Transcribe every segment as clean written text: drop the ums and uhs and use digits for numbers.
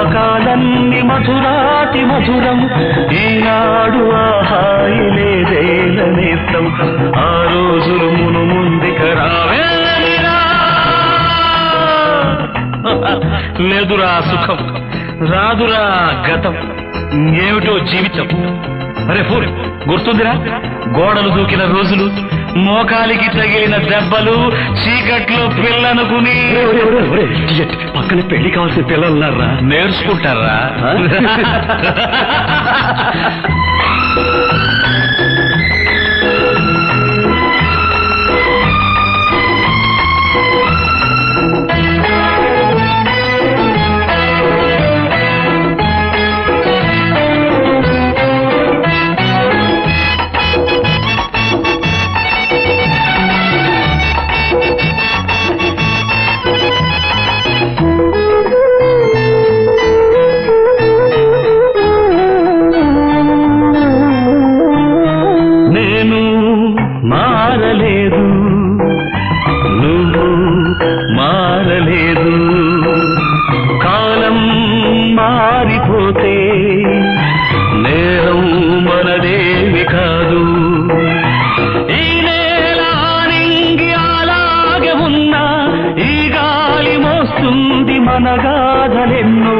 జ్ఞాపకాలన్నీ మధురాతి మధురం ఈనాడు ఆహాయి లేదేల నేస్తం ఆ రోజులు మును ముందుక రావేమిరా లేదురా సుఖం రాదురా గతం ఏమిటో జీవితం అరే ఫూర్ గుర్తుందిరా గోడలు దూకిన రోజులు మోకాలికి తగిలిన దెబ్బలు చీకట్లో పిల్లనుకుని పక్కన పెళ్లి కావాల్సిన పిల్లలున్నారా నేర్చుకుంటారా మనగాధలెన్నో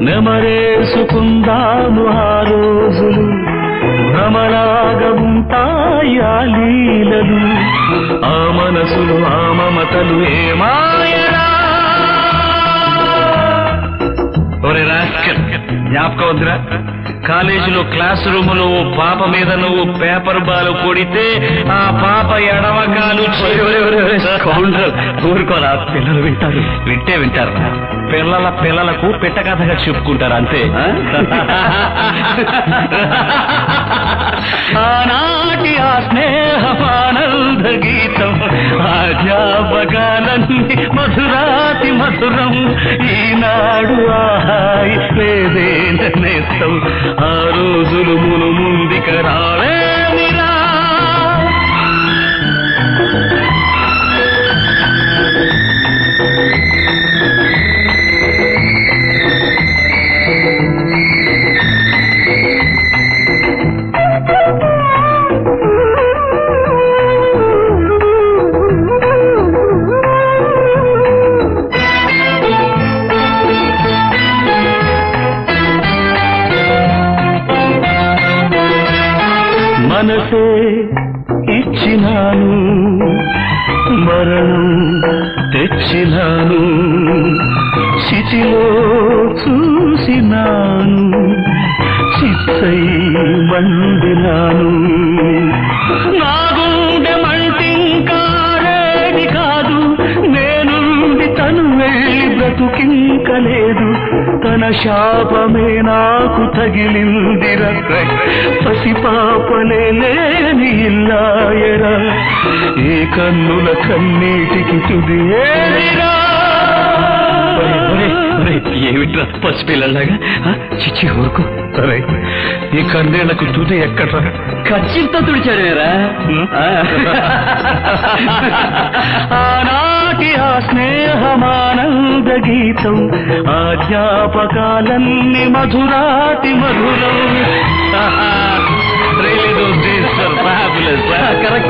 నెమరేసుకుందాము ఆ రోజులు భ్రమలాగా ఉంటాయి ఆ లీలలు ఆ మనసులు ఆ మమతలు ఏమాయరా ఒరే రాస్కల్ జ్ఞాపకం వద్దురా కాలేజీలో క్లాస్ రూమ్ లో పాప మీద నువ్వు పేపర్ బాలు కొడితే ఆ పాప ఎడమకాలు ఊరుకోరా పిల్లలు వింటారు వింటారా పిల్లలకు పెట్ట కథగా చెప్పుకుంటారు అంతే ఆనాటి ఆ స్నేహమానంద గీతం ఆ జ్ఞాపకాలన్నీ మధురాతి మధురం ఈనాడు ఆహాయి లేదే నేస్తం ఆ రోజులు మును ముందుక రావేమిరా మనసే ఇచ్చినాను మరణం తెచ్చినాను చితిలో చూసినాను చిత్తై మండినాను నా గుండె మంటింకారేది కాదు నేనుండి తను వెళ్ళి బ్రతుకింకలేదు తన శాపమే నాకు తగిలిందిర పసిపాపలే లేని ఇల్లాయరా ఏ కన్నుల కన్నీటికి తుది ఏమిరా ఏమిట్రా పసిపిల్లలాగా చిచ్చి ఊరుకో సరే ఈ కన్నీళ్లకు తుది ఎక్కడ్రా ఖచ్చితంగా తుడిచాడేరా ఆనాటి ఆ స్నేహమానంద గీతం ఆ జ్ఞాపకాలన్నీ మధురాతి మధురం Really those days are fabulous. Correct.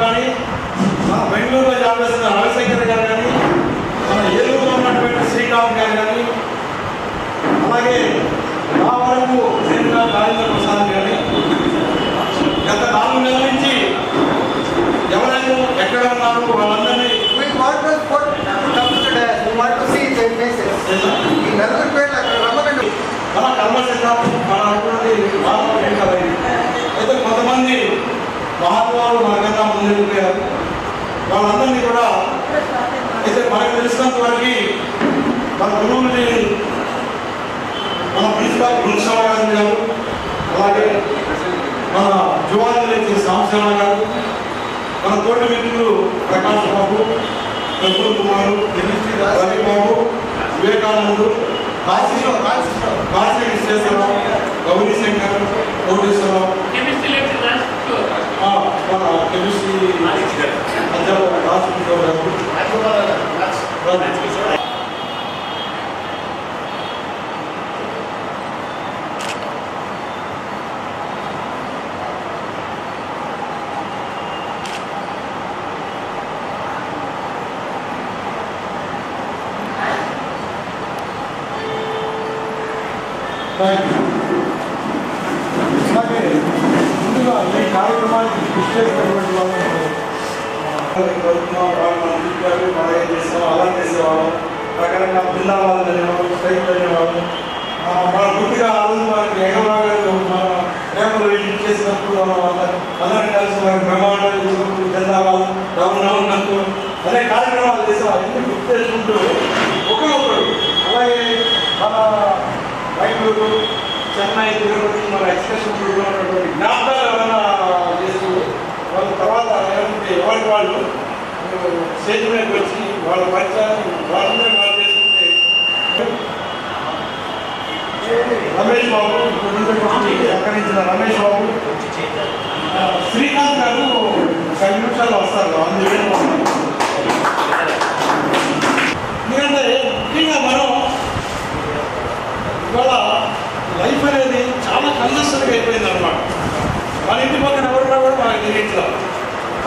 కానీ, మన బెంగళూరులో జాబ్ చేస్తున్న రవిశంకర్ గారు కానీ, మన ఏలూరులో ఉన్నటువంటి శ్రీకాంత్ గారు కానీ, అలాగే నా వరకు చెందిన రాజేంద్ర ప్రసాద్ కానీ గత 4 నెలల నుంచి ఎవరైనా ఎక్కడ ఉన్నారు వాళ్ళందరినీ మన కర్మసిద్ధం మన అటువంటి అయితే కొంతమంది మహాత్మాలు మనకన్నా ముందుకెళ్ళిపోయారు. వాళ్ళందరినీ కూడా అయితే మనకు తెలిసినంత వరకు మన గురువుని మన ప్రిన్సిపాల్ గురుస్వామి గారు, అలాగే మన జువాలజీ సాంశరణ గారు, మన తోటి మిత్రులు ప్రకాష్ బాబు, ప్రఫుల్ కుమారు, రవి బాబు, వివేకానందు, కాశీ విశ్వేశ్వరరావు, గౌరీ శంకర్, కోటేశ్వరరావు, మన కెమిస్ట్రీ అధ్యాపకులు రాజశేఖర్ గారు. అలాగే ముందుగా ఈ కార్యక్రమానికి కృషి చేసినటువంటి వాళ్ళు అలాగే చేసేవాళ్ళం, అలా చేసేవాళ్ళం, రకరకాల బృందావాళ్ళు అనేవాళ్ళు, స్ట్రైక్ అనేవాళ్ళు. మన పూర్తిగా ఆలోచన మనకి ఎగరవాళ్ళు మన రేపలు చేసినప్పుడు అందరం కలిసి మనకి బ్రహ్మాండం చేసినప్పుడు జెండావాళ్ళు రామనవన్నట్టు అనే కార్యక్రమాలు చేసేవాళ్ళు. అన్ని గుర్తు చేసుకుంటూ ఒకరొకరు అలాగే మన బెంగళూరు, చెన్నై, తిరుపతి మన ఎక్స్ప్రెషన్ ఉన్నటువంటి జ్ఞాపకాలు ఏమైనా చేస్తూ వాళ్ళ తర్వాత ఎవరికి వాళ్ళు స్టేజ్ మీదకి వచ్చి వాళ్ళ పరిచయాన్ని వాళ్ళందరూ వాళ్ళు చేసుకుంటే రమేష్ బాబు అక్కడించిన రమేష్ బాబు, శ్రీకాంత్ గారు 5 నిమిషాల్లో వస్తారు. అందుకని ఎందుకంటే ముఖ్యంగా మనం ఇవాళ లైఫ్ అనేది చాలా కంజెస్టెడ్గా అయిపోయింది అనమాట. మన ఇంటి పక్కన ఎవరున్నా కూడా మనకి తెలియట్లా.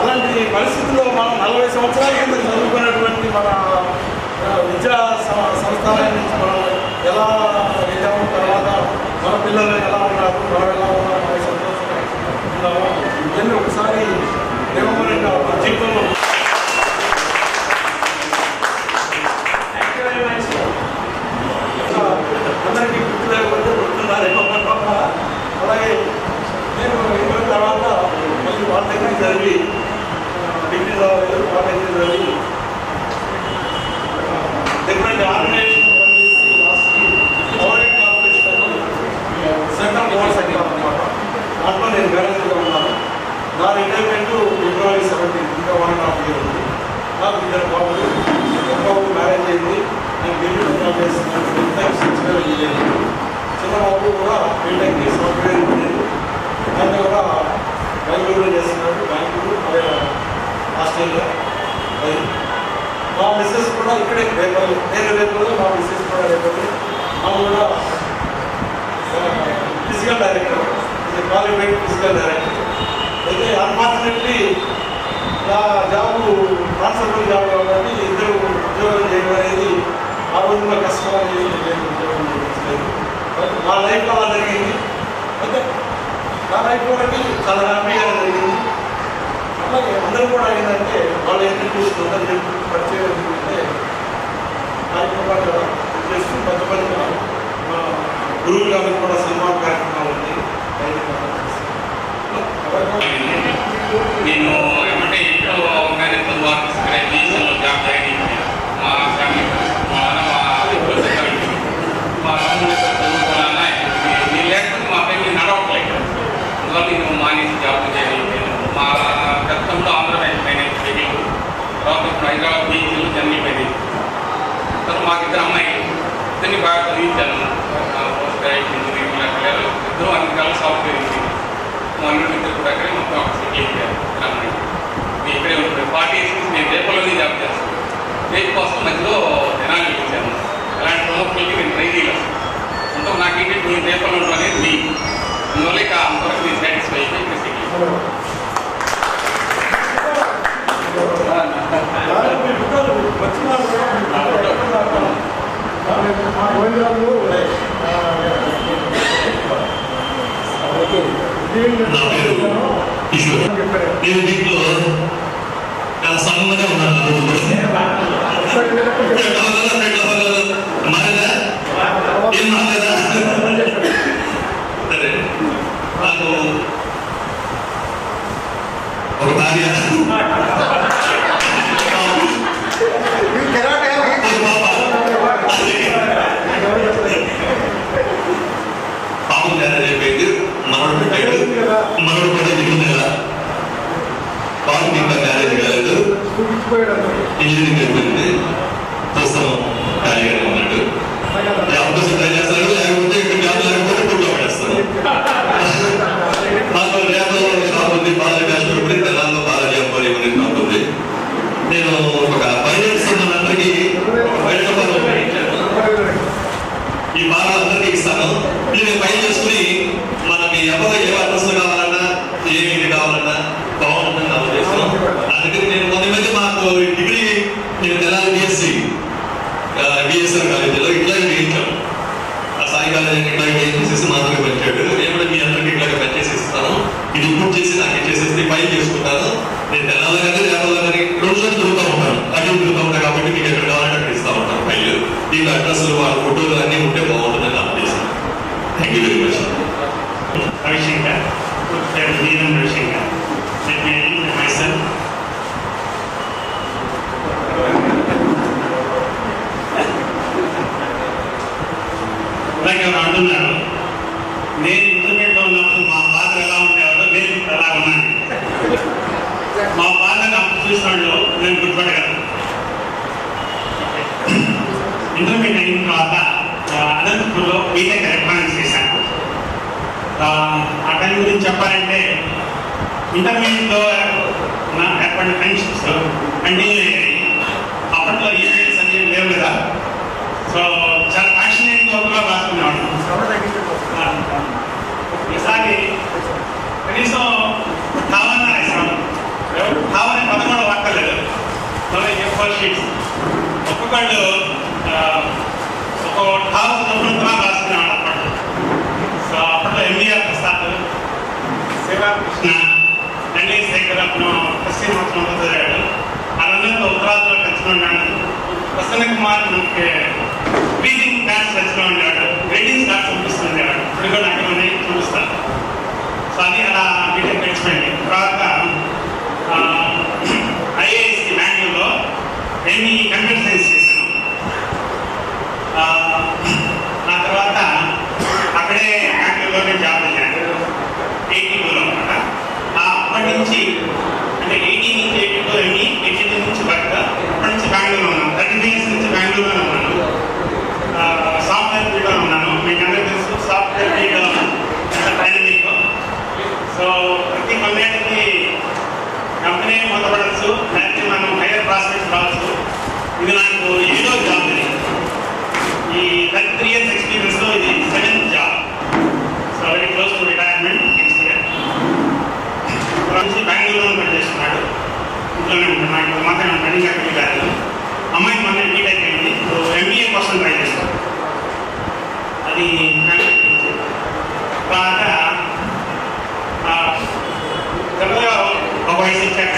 అలాంటి పరిస్థితుల్లో మనం 40 సంవత్సరాల కింద చదువుకున్నటువంటి మన విద్యా సంస్థల నుంచి మనం ఎలా వెళ్ళాము, తర్వాత మన పిల్లలు ఎలా ఉన్నారు, మనం ఎలా ఉన్నారు, మన సంతోషంగా ఉన్నాము, ఇవన్నీ ఒకసారి ఏమన్నా మన జీవితంలో అందరికీ గుర్తు లేకపోతే గుర్తున్నారేమో. అలాగే నేను ఇంటర్ తర్వాత మళ్ళీ పాలిటెక్నిక్ చదివి డిగ్రీలో పాలిటెక్నిక్ చదివి డిఫరెంట్ ఆర్గనైజేషన్ పనిచేసి లాస్ట్కి power corporation central power sector అనమాట. దాంట్లో నేను మేనేజర్గా ఉన్నాను. నా రిటైర్మెంట్ February 17, ఇంకా 1.5 years ఉంది. నాకు 2 బాబులు, బాబు మ్యారేజ్ అయింది. నేను ఢిల్లీలో జాబ్ చేస్తున్నాను. చిన్న బాబు కూడా బీటెక్కి సాఫ్ట్వేర్ ఇంజనీర్, ఆయన కూడా బెంగళూరులో చేస్తున్నాడు. బెంగళూరు అదే ఆస్ట్రేలియా. మా మిస్సెస్ కూడా ఇక్కడే రేపల్లి, నేను రేపల్లి, మా మిస్సెస్ కూడా రేపల్లి. ఆమె కూడా physical director, qualified physical director. అయితే అన్ఫార్చునేట్లీ నా జాబు ట్రాన్స్ఫర్ జాబ్ కాబట్టి ఇద్దరు ఉద్యోగం చేయడం అనేది ఆ రోజుల్లో కష్టం అనేది నేను ఉద్యోగం చేయలేదు. నా లైఫ్లో అలా జరిగింది. అయితే నా లైఫ్ వరకు చాలా హ్యాపీగా జరిగింది. అలాగే అందరూ కూడా ఏంటంటే వాళ్ళ ఎడ్యుకేషన్ అందరూ పరిచయం ఎందుకంటే కార్యక్రమాలు చేస్తూ కొంతమంది మా గురువు గారికి కూడా సన్మాన కార్యక్రమాలు ఉన్నాయి. నేను ఏమంటే ఇంట్లో మేనేజ్మెంట్ వర్క్ జీసీలో జాబ్ జాయిన్ అయింది. మా ఫ్యామిలీ మా చదువుకున్నా నేను లేకపోతే మా ఫ్యామిలీ నడవట్లేదు. అందువల్ల నేను మానేసి జాబ్ జాయిన్ అయిపోయాను. మా గతంలో ఆంధ్రప్రదేశ్ ఫైనాన్స్ చేయలేదు. తర్వాత ఇప్పుడు హైదరాబాద్ జీసీలో జర్నీ ఫైనాన్స్. తర్వాత మాకు 2 అమ్మాయిలు, ఇద్దరిని బాగా చదివించాను. పోస్ట్ గ్రాడ్యుయేట్ ఇంజనీరింగ్ పిల్లలు ఇద్దరు అన్ని కాలం సాఫ్ట్వేర్ ఇంజనీరింగ్. మా అల్లుడు ఇద్దరు కూడా అక్కడే మొత్తం ఒక సెటిల్ అయిపోయారు. అమ్మాయి నేను ఇక్కడే ఉంటుంది. 40 years నుంచి నేను రేపల్లోనే జాబ్ చేస్తాను. రేపు కోసం మధ్యలో జనాలు ఇచ్చాను. అలాంటి ప్రమోషన్కి నేను ట్రై చేయలేదు. అంతా నాకేంటంటే నేను రేపల్లో ఉండడం అనేది మీ అందువల్ల ఇక అంతవరకు నేను సాటిస్ఫై అయిపోయి ఇక్కడ సెటిల్. నా పేరు కిషోర్. నేను దీంట్లో చాలా సన్నగా ఉన్నాను. మారేదా ఏం మారేదా? సరే, నాకు ఒక భార్య, పాపం మ్యారేజ్ అయిపోయింది. మనోడు పెట్టాడు. మనోడు కూడా దిగుంది కదా, పాపం ఇంకా మ్యారేజ్ కాలేదు. ఇంజనీరింగ్ అయిపోయింది. ప్రస్తుతం ఖాళీగానే ఉన్నాడు. అవకాశం ట్రై చేస్తాడు. లేకపోతే ఇక్కడ జాబ్ లేకపోతే పుట్టు పడేస్తాడు. నాకు రేపలో షాప్ ఉంది, బాలాజీ హాస్పిటల్, తెలంగాణలో బాలాజీ అంబోలి షాప్ ఉంది. నేను ఒక ఫైనాన్స్ అందరికీ ఈ బాధలందరికీ ఇస్తాను. నేను పైన చేసుకుని మనకి ఎవరు ఏ అడ్రస్లు కావాలన్నా ఏమి కావాలన్నా బాగుంటుందని నా ఉద్దేశం. అందుకని నేను మొన్న మధ్య మాకు డిగ్రీ నేను తెలంగాణ బిఎస్ఆర్ కాలేజీలో ఇట్లాగే వేయించాను. ఆ సాయి కాలేజీ ఇట్లాగే చేసేసి మాత్రమే పెట్టాడు. నేను కూడా మీ అందరికీ ఇట్లాగే పనిచేసి ఇస్తాను. ఇది ఇంప్రూవ్ చేసి నాకు ఇచ్చేసేసి ఫైల్ చేసుకుంటాను. నేను తెలంగాణ కానీ రేపల్లో కానీ 2 రోజులు తిరుగుతూ ఉంటాను. అటు తిరుగుతూ ఉంటాను కాబట్టి మీకు ఎక్కడ కావాలంటే అక్కడ ఇస్తూ ఉంటాను ఫైల్. దీంట్లో అడ్రస్లు వాళ్ళ ఫోటోలు అన్నీ ఉంటే బాగుంటుందని నా ఉద్దేశం. Thank you very much. Ravishankar, నీలం రవిశంకర్. myself. ఎవరు అంటున్నారు, నేను ఇంటర్మీడియట్లో ఉన్నప్పుడు మా ఫాదర్ ఎలా ఉండేవాడో నేను ఇప్పుడు ఎలా ఉన్నాను. మా ఫాదర్ అప్పుడు చూసినాడు నేను గుర్తుపట్టగలను. ఇంటర్మీడియట్ అయిన తర్వాత అనంతపూర్లో బీటెక్ ఎలక్ట్రానిక్స్ చేశాను. ఆ టైం గురించి చెప్పాలంటే ఇంటర్మీడియట్లో నా ఏర్పడిన ఫ్రెండ్షిప్స్ కంటిన్యూ అయ్యాయి. అప్పట్లో ఈమెయిల్స్ అన్నీ లేవు కదా, సో చాలా ప్యాషనేట్ వర్క్లో రాసుకునేవాడు. ఈసారి కనీసం కావాలన్నా రాసాను. కావాలని పదం కూడా వాడలేదు. 4 షీట్స్ ఒక్కొక్కళ్ళు ఒక ఠావు చదువుకుంటున్నా రాసుకునేవాడు అప్పట్లో. సో అప్పట్లో ఎంబీఆర్ ప్రసాద్, శివకృష్ణ, నండి శేఖర్ అతను క్రిస్టియన్ సంవత్సరంలో చదివాడు. వాళ్ళందరితో ఉత్తరాదిలో టచ్లో ఉన్నాడు. ప్రసన్న కుమార్ మనకి బ్రీతింగ్ క్లాస్ టచ్లో ఉండేవాడు. రీడింగ్ క్లాస్ చూపిస్తుండేవాడు. ఇప్పుడు కూడా నాకు ఉన్నాయి చూపిస్తాను. సో అది అలా బీటెక్ నేర్చుకోండి. తర్వాత ఐఏఎస్కి బెంగళూరులో ఎంఈ కంప్యూటర్ సైన్స్ చేశాను. ఆ తర్వాత అక్కడే బెంగళూరులోనే జాబ్ చేశాను. 82లో అనమాట. అప్పటి నుంచి అంటే 80 నుంచి 82 ఎంఈ, 82 నుంచి వర్క్. అప్పటి నుంచి బెంగళూరులో ఉన్నాను. 30 ఇయర్స్ నుంచి బెంగళూరులోనే ఉన్నాను. సాఫ్ట్వేర్ ఫీల్డ్లో ఉన్నాను. మీకు అందరికీ తెలుసు సాఫ్ట్వేర్ ఫీల్డ్ ఎంత డైనమిక్. సో ప్రతి కొన్నేటికి కంపెనీ మూతపడచ్చు, లేకపోతే మనం హైయర్ ప్రాస్పెక్ట్స్ రావచ్చు. ఇది నాకు 7వ జాబ్. ఈ 33 ఇయర్స్ ఎక్స్పీరియన్స్లో ఇది 7th job. So very close to retirement next year. నుంచి బెంగళూరులో పనిచేస్తున్నాడు. ఇంట్లోనే ఉంటున్నాడు. ఇప్పుడు మాత్రం రన్నింగ్ అక్కడ కాదు. అమ్మాయి మొన్న బీటెక్ అయింది. ఇప్పుడు ఎంబీఏ కోసం ట్రై చేస్తాం. అది తర్వాత తెలుగులో ఒక వయసు ఇచ్చాక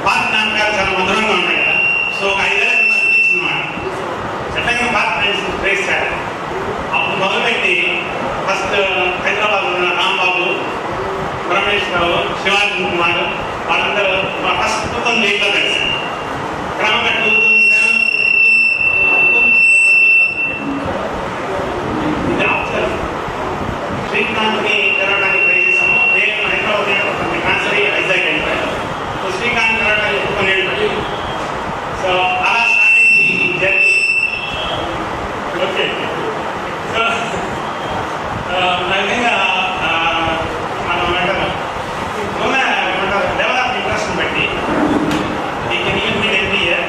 పాత జ్ఞాపకాలు చాలా మధురంగా ఉంటాయి కదా. సో ఒక 5 ఏళ్ళ అనిపించింది మాట. చెట్టగా పాత ఫ్రెండ్స్ ట్రేసారు. అప్పుడు మొదలుపెట్టి ఫస్ట్ హైదరాబాద్ ఉన్న రాంబాబు, పరమేశ్వరరావు, శివాజీ కుమార్ వాళ్ళందరూ మా ఫస్ట్ 2008లో కలిసారు. క్రమంగా 2007 ఇది ఆఫ్టర్ శ్రీకాంత్ని తిరగడానికి ట్రై చేసాము. నేను హైదరాబాద్ ట్రాన్స్ఫర్ అయ్యి వైజాగ్ వెళ్ళిపోయాను. సో శ్రీకాంత్ తిరగడానికి ఒప్పుకొని. సో అలా స్టార్ట్ అయింది ఈ జర్నీ. ఓకే, సో ఆ విధంగా మనం ఏమంటారు డెవలప్ ఇంట్రెస్ట్ బట్టి ఈ can use me every year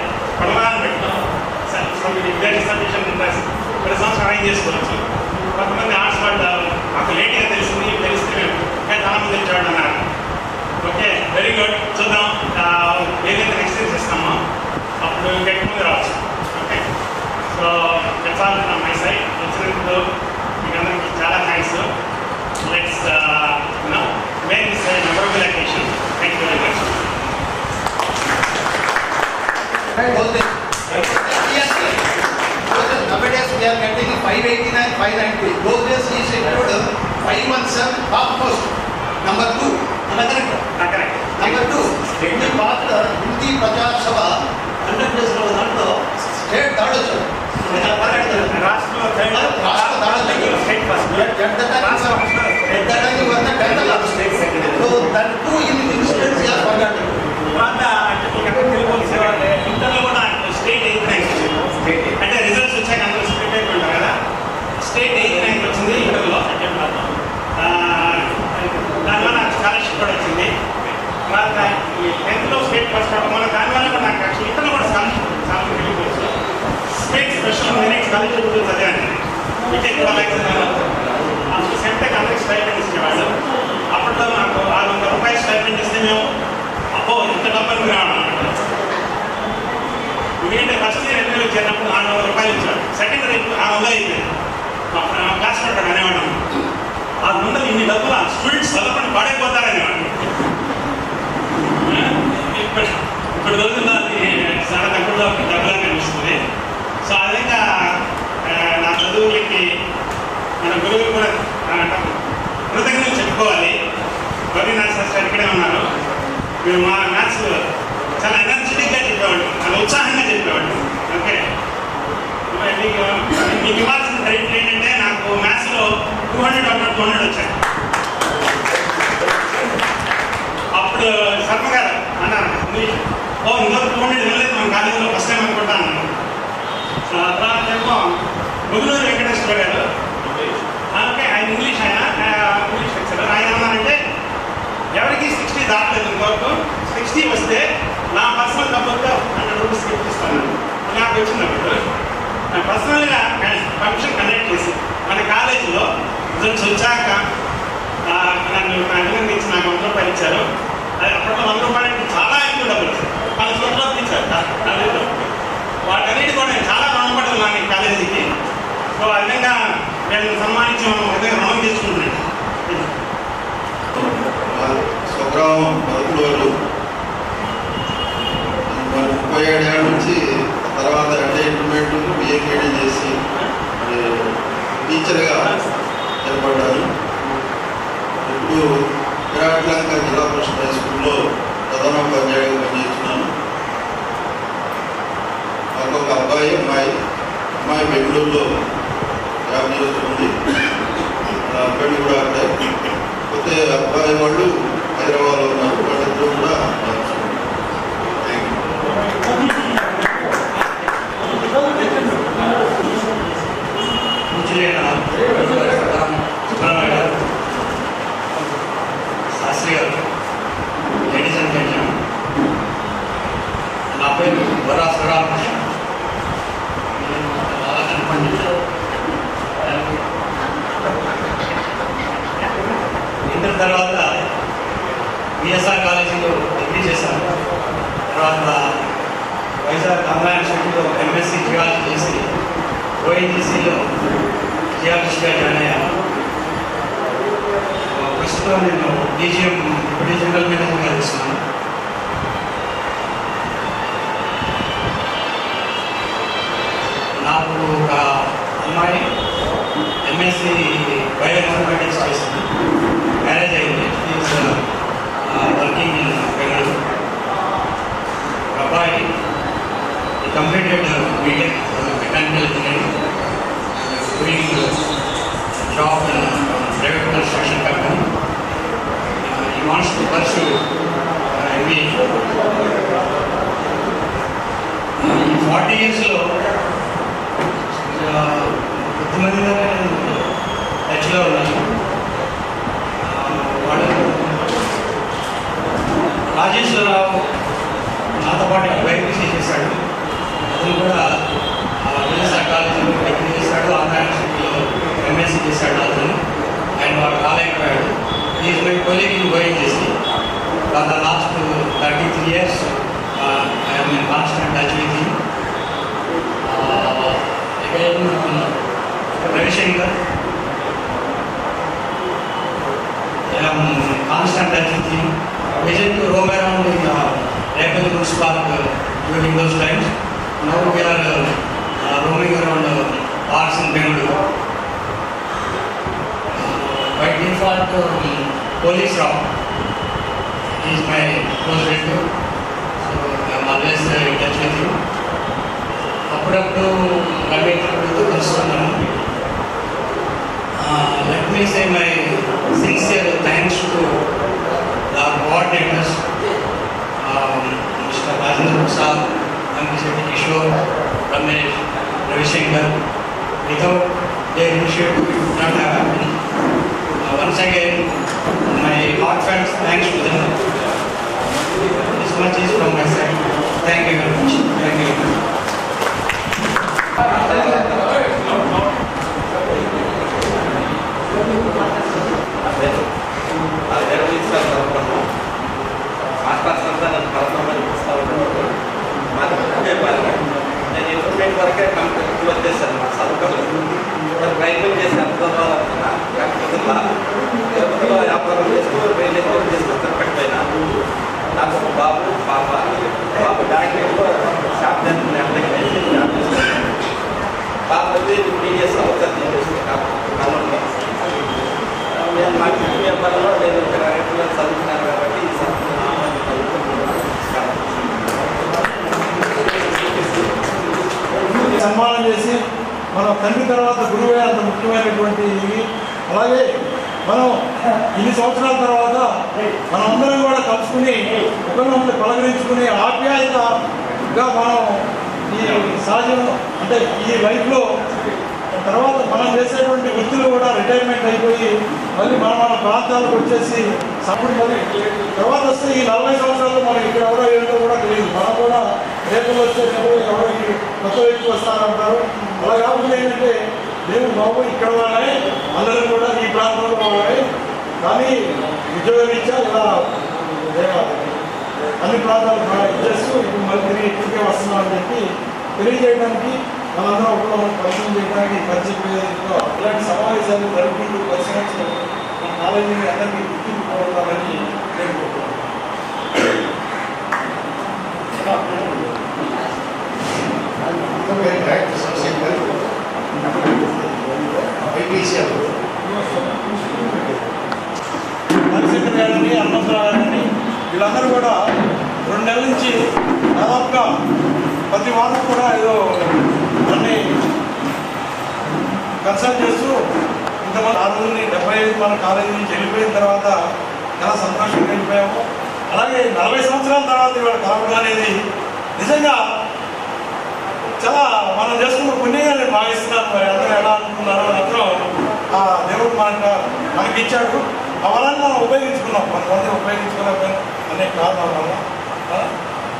Nowadays we are getting 589, 590. Those days he secured 517 top post. Number 2. Number 2. Hindi పాత్ర హిందీ ప్రజాసభ 100 days లో దాంట్లో స్టేట్ దాడొచ్చు. రాష్ట్ర దాడొచ్చు. State first. At that time you were the 10th state secretary. So that 2 incidents are forgotten. ఇంటర్లో కూడా state 8th rank వచ్చింది. అంటే రిజల్ట్స్ వచ్చాక అందరూ స్ప్లిట్ అయిపోయింటారు కదా. స్టేట్ 8th ర్యాంక్ వచ్చింది ఇంటర్లో. దానివల్ల నాకు స్కాలర్షిప్ కూడా వచ్చింది. తర్వాత 10th స్టేట్ ఫస్ట్ అవడం వల్ల దానివల్ల కూడా నాకు యాక్చువల్ ఇంటర్లో కూడా స్కాలర్షిప్ చాలా వెళ్ళిపోవచ్చు. స్టేట్ స్పెషల్ మెరిట్ స్కాలర్షిప్ చదివాను. వికెట్ కూడా అప్పుడు సెంటర్కి అందరికి స్టైపెండ్ ఇచ్చేవాళ్ళు. అప్పట్లో నాకు 600 రూపాయలు స్టైపెండ్ ఇస్తే మేము అబ్బో ఇంత డబ్బులు రావడం. ఎందుకంటే ఫస్ట్ ఇయర్ ఎన్నికలు చేరినప్పుడు 400 రూపాయలు ఇచ్చాడు. సెకండ్ ఇయర్ 600 అయిపోయింది. క్లాస్ పడ్డాడు అనేవాడు. 600 ఇన్ని డబ్బులు స్టూడెంట్స్ చదవకుండా పాడైపోతారనేవాడు. ఇప్పుడు రోజుల్లో అది చాలా తక్కువ డబ్బులా కనిపిస్తుంది. సో ఆ విధంగా నా చదువులకి మన గురువులు కూడా కృతజ్ఞతలు చెప్పుకోవాలి. రవీనాథ్ శాస్త్రి ఇక్కడే ఉన్నారు. మేము మా మ్యాథ్స్ చాలా ఎనర్జెటిక్గా చెప్పేవాడు, చాలా ఉత్సాహంగా చెప్పేవాడు. ఓకే, మీకు ఇవ్వాల్సిన క్రెడిట్ ఏంటంటే నాకు మ్యాథ్స్లో 200 వచ్చాయి. అప్పుడు శర్మ గారు అన్నారు ఇంగ్లీష్, ఇంకొక 200 వెళ్ళలేదు మన కాలేజీలో ఫస్ట్ టైం అనుకుంటా అన్నాను. సో తర్వాత ఏమో ముగులూరు వెంకటేశ్వర గారు, ఓకే ఆయన ఇంగ్లీష్ లెక్చరర్, ఆయన ఏమన్నారంటే ఎవరికి 60 దాటలేదు ఇంకొరకు, 60 వస్తే నా పర్సనల్ డబ్బులతో 100 రూపీస్ ఇస్తాను. నాకు వచ్చినప్పుడు పర్సనల్గా ఫంక్షన్ కండక్ట్ చేసి మన కాలేజీలో రిజల్ట్స్ వచ్చాక నన్ను అభినందించి నాకు 100 రూపాయలు ఇచ్చారు. అది అప్పట్లో 100 రూపాయలకి చాలా ఎక్కువ డబ్బులు మన సొంతలో ఇచ్చారు కాలేజీలో. వాటన్నిటి కూడా నేను చాలా రుణపడుతున్నాను ఈ కాలేజీకి. సో ఆ విధంగా నేను సన్మానించి మనం విధంగా రుణం తీసుకుంటున్నాను. స్వగ్రామం మరుపులోరు 37 ఏళ్ళ నుంచి తర్వాత ఇంటర్మీడియట్ బిఏకేడీ చేసి టీచర్గా ఏర్పడ్డారు. ఇప్పుడు విరాట్లంక జిల్లా పరిషత్ హై స్కూల్లో ప్రధానోపాధ్యాయుడిగా పనిచేస్తున్నాను. మాకు ఒక అమ్మాయి బెంగళూరులో జాబ్ చేస్తుంది. పెళ్లి కూడా అక్కడే. పోతే అబ్బాయి వాళ్ళు హైదరాబాద్లో ఉన్నారు. వాళ్ళిద్దరూ కూడా శాస్త్రి గారు, లేడీస్ అండ్ జెంట్మెన్, నా పేరు వరా శ్రీరామకృష్ణ. ఇంటర్ తర్వాత బిఎస్ఆర్ కాలేజీలో డిగ్రీ చేశాను. తర్వాత వైజాగ్ కమలా యూనివర్సిటీలో ఎంఎస్సీ జియాలజీ చేసి ఓఎన్జీసీలో జియాలజిస్ట్గా జాయిన్ అయ్యాను. ప్రస్తుతం నేను డీజీఎం డిప్యూటీ జనరల్ మేనేజర్గా చేస్తున్నాను. నాకు ఒక అమ్మాయి ఎంఎస్సీ బయోఇన్ఫర్మేటిక్స్ చేసింది. మ్యారేజ్ అయింది. Working in Bengaluru. ఒక అబ్బాయి completed BTech mechanical engineering, doing job in private construction company. He wants to pursue MBA. ఈ 40 yearsలో కొద్దిమంది టచ్లో ఉన్నాను. వాడు రాజేశ్వరరావు నాతో పాటు బైపీసీ చేశాడు. అతను కూడా బిఎస్ఆర్ కాలేజీలో డిగ్రీ చేశాడు. ఆంధ్ర యూనివర్సిటీలో ఎంఎస్సీ చేశాడు. అతను ఆయన వాడు కాలేకపోయాడు. Is my colleague in ONGC. For the last 33 years I'm in constant touch with him. Ravishankar, I'm constant touch with him. Vision to roam around in apparel goods park during those times. Now we are roaming around parks in Bengaluru. By default, Police Rao is my close relative, so I am always in touch with you. అప్పుడప్పుడు రమేష్తో కలుస్తున్నాను. Let me say my sincere thanks to the coordinators, Mr. Rajendra Prasad, Mr. Kishore, Ramesh, Ravi Shankar. Without their initiative, it would not have happened. Once again, my heartfelt thanks to them. This much is from my side. Thank you very much. Thank you. ఆస్పాసంతా నన్ను పరమని ఇస్తూ ఉంటాను. మాది చెప్పాలి నేను intermediate వరకే complete వచ్చేసాను. మా చదువుకోలేదు, ప్రయత్నం చేసి అర్థమవుతున్నా. కాకపోతే తిరుపతిలో వ్యాపారం చేస్తూ వేరే చేసుకుంటూ పెట్టిపోయినా నాకు ఒక బాబు పాప. బాబు డాక్టర్లో షాప్ పాప టీడీఎస్ అవసరం చేసేస్తాను. నేను మా కిట్టి వ్యాపారంలో నేను ఇక్కడ రెగ్యులర్ చదువుతున్నాను కాబట్టి సన్మానం చేసి మన తండ్రి తర్వాత గురువే అంత ముఖ్యమైనటువంటి. అలాగే మనం ఇన్ని సంవత్సరాల తర్వాత మనం అందరం కూడా కలుసుకుని ఒకరినొకరు పలకరించుకుని ఆప్యాయతగా మనం ఈ సహజం అంటే ఈ లైఫ్లో తర్వాత మనం చేసేటువంటి వృత్తులు కూడా రిటైర్మెంట్ అయిపోయి మళ్ళీ మన ప్రాంతాలకు వచ్చేసి అప్పుడు మళ్ళీ తర్వాత వస్తే ఈ 40 సంవత్సరాలు మనకి ఇక్కడ ఎవరో ఏంటో కూడా తెలియదు. మనం కూడా రేపులు వచ్చే ఎవరో కొత్త వ్యక్తి వస్తారంటారు. అలా కాకుండా ఏంటంటే మేము బాబు ఇక్కడ వాళ్ళే, అందరూ కూడా ఈ ప్రాంతంలో వాళ్ళే, కానీ ఉద్యోగరీత్యా ఇలా అన్ని ప్రాంతాలు చేస్తూ ఇప్పుడు మళ్ళీ తిరిగి ఇక్కడికే వస్తున్నామని చెప్పి తెలియజేయడానికి మనందరం ఒకళ్ళు పరిచయం చేయడానికి పరిచయంలో ఇలాంటి సమావేశాలు జరుపుకుంటూ పరిశ్రమించడం మన కాలేజీని అందరికీ గుర్తింపు పోవాలని నేను హరిశంకర్ గారిని, హనుమంతరావు గారిని వీళ్ళందరూ కూడా 2 నెలల నుంచి దాదాపుగా ప్రతి వారం కూడా ఏదో అన్ని కన్సల్ట్ చేస్తూ ఇంతమంది ఆ రోజుని 75 మన కాలేజీ నుంచి వెళ్ళిపోయిన తర్వాత చాలా సంతోషంగా వెళ్ళిపోయాము. అలాగే 40 సంవత్సరాల తర్వాత ఇవాళ కలవడం అనేది నిజంగా చాలా మనం చేసుకున్న పుణ్యంగా నేను భావిస్తున్నాను. మరి అందరూ ఎలా అనుకున్నారో అందరూ ఆ దేవుడు మనకి ఇచ్చాడు. ఆ వరాన్ని మనం ఉపయోగించుకున్నాం. కొంతమంది ఉపయోగించుకోలేకపోయినా అనేక కారణాల వల్ల.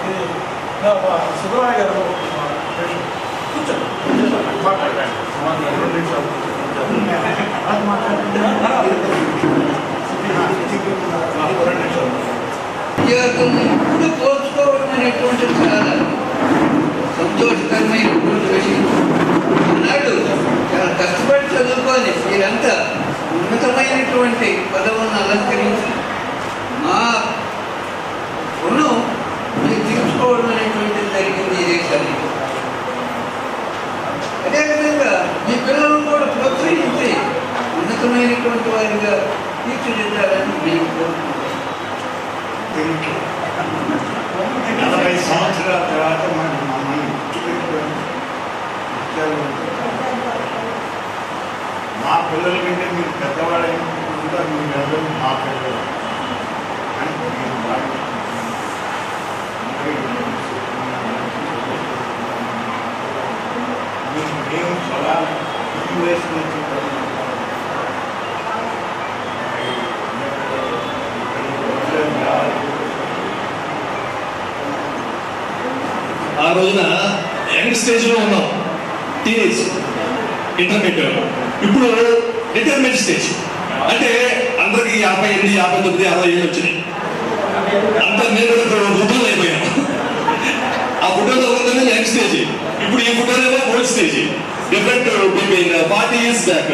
ఇది సుబ్రహ్మణ్య గారు కూర్చోండి, మాట్లాడండి. ఇప్పుడు పోల్చుకోవడం అనేటువంటిది చాలా సంతోషకరమైనటువంటి విషయం. అన్నాడు చాలా కష్టపడి చదువుకొని మీరంతా ఉన్నతమైనటువంటి పదవులను అలంకరించి మా రుణం మీరు తీర్చుకోవడం అనేటువంటిది జరిగింది ఈ దేశాన్ని. అదేవిధంగా మీ పిల్లలను కూడా ప్రోత్సహించి ఉన్నతమైనటువంటి వారిగా తీర్చిదిద్దాలని మేము కోరుకుంటున్నాం. 40 సంవత్సరాల తర్వాత మమ్మల్ని మా పిల్లల కంటే మీరు పెద్దవాళ్ళైనా మీరు ఎవరు మా పిల్లలు అని నేను మేము పొలాలు ఇల్లు వేసుకుని ఆ రోజున యంగ్ స్టేజ్లో ఉన్నాం, టీనేజ్, ఇంటర్మీడియట్. ఇప్పుడు రిటైర్మెంట్ స్టేజ్ అంటే అందరికి 58, 59, 60 ఏళ్ళు వచ్చినాయి. అంత నేను ఫోటోలు అయిపోయాను. ఆ ఫోటోలో ఉందని యంగ్ స్టేజ్, ఇప్పుడు ఈ ఫోటోలో old stage. Different between 40 years back.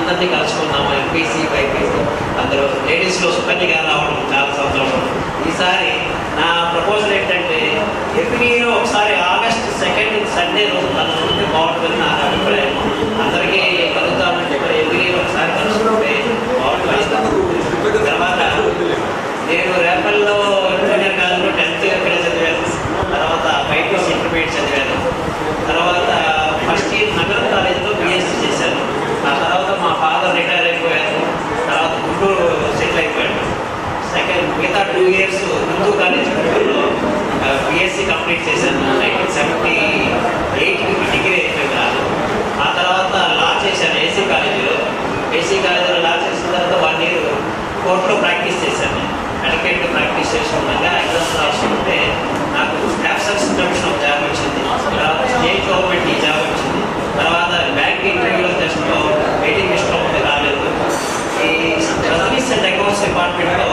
అందరినీ కలుసుకున్నాము. ఎంపీసీ బైపీసీ అందరూ లేడీస్లో సుకన్య గారు రావడం చాలా సంతోషం. ఈసారి నా ప్రపోజల్ ఏంటంటే ఎవ్రీ ఇయర్ ఒకసారి August 2nd సండే రోజు తను ఉంటే బాగుంటుందని నా అభిప్రాయం. అందరికీ కలుగుతామంటే ఎవ్రీ ఇయర్ ఒకసారి కలుసుకుంటే బాగుంటుంది. తర్వాత నేను రేపల్లో ఇంజనీర్ కాలేజ్లో 10th ఇక్కడే చదివాను. తర్వాత బైపీసీ ఇంటర్మీడియట్ చదివాను. తర్వాత ఫస్ట్ ఇయర్ నగరం కాలేజీలో BSc చేశాను. ఆ తర్వాత మా ఫాదర్ రిటైర్ అయిపోయారు. తర్వాత గుంటూరు సెటిల్ అయిపోయాడు. మిగతా 2 years హిందూ కాలేజ్ గుంటూరులో BSc కంప్లీట్ చేశాను. 1978 డిగ్రీ అయిపోయినాను. ఆ తర్వాత లా చేశాను AC కాలేజీలో లా చేసిన తర్వాత 1 year కోర్టులో ప్రాక్టీస్ చేశాను. అడ్వకేట్ ప్రాక్టీస్ చేసుకున్నాక ఎగ్జామ్స్ రాసుకుంటే నాకు స్టాఫ్ సర్వీస్ కమిషన్ జాబ్ వచ్చింది. తర్వాత స్టేట్ గవర్నమెంట్ జాబ్ వచ్చింది. తర్వాత బ్యాంక్ ఇంటర్వ్యూలో టెస్ట్లో వెయిటింగ్ లిస్ట్లో ఉంది, రాలేదు. ఈ సర్వీస్ అండ్ అకౌంట్స్ డిపార్ట్మెంట్లో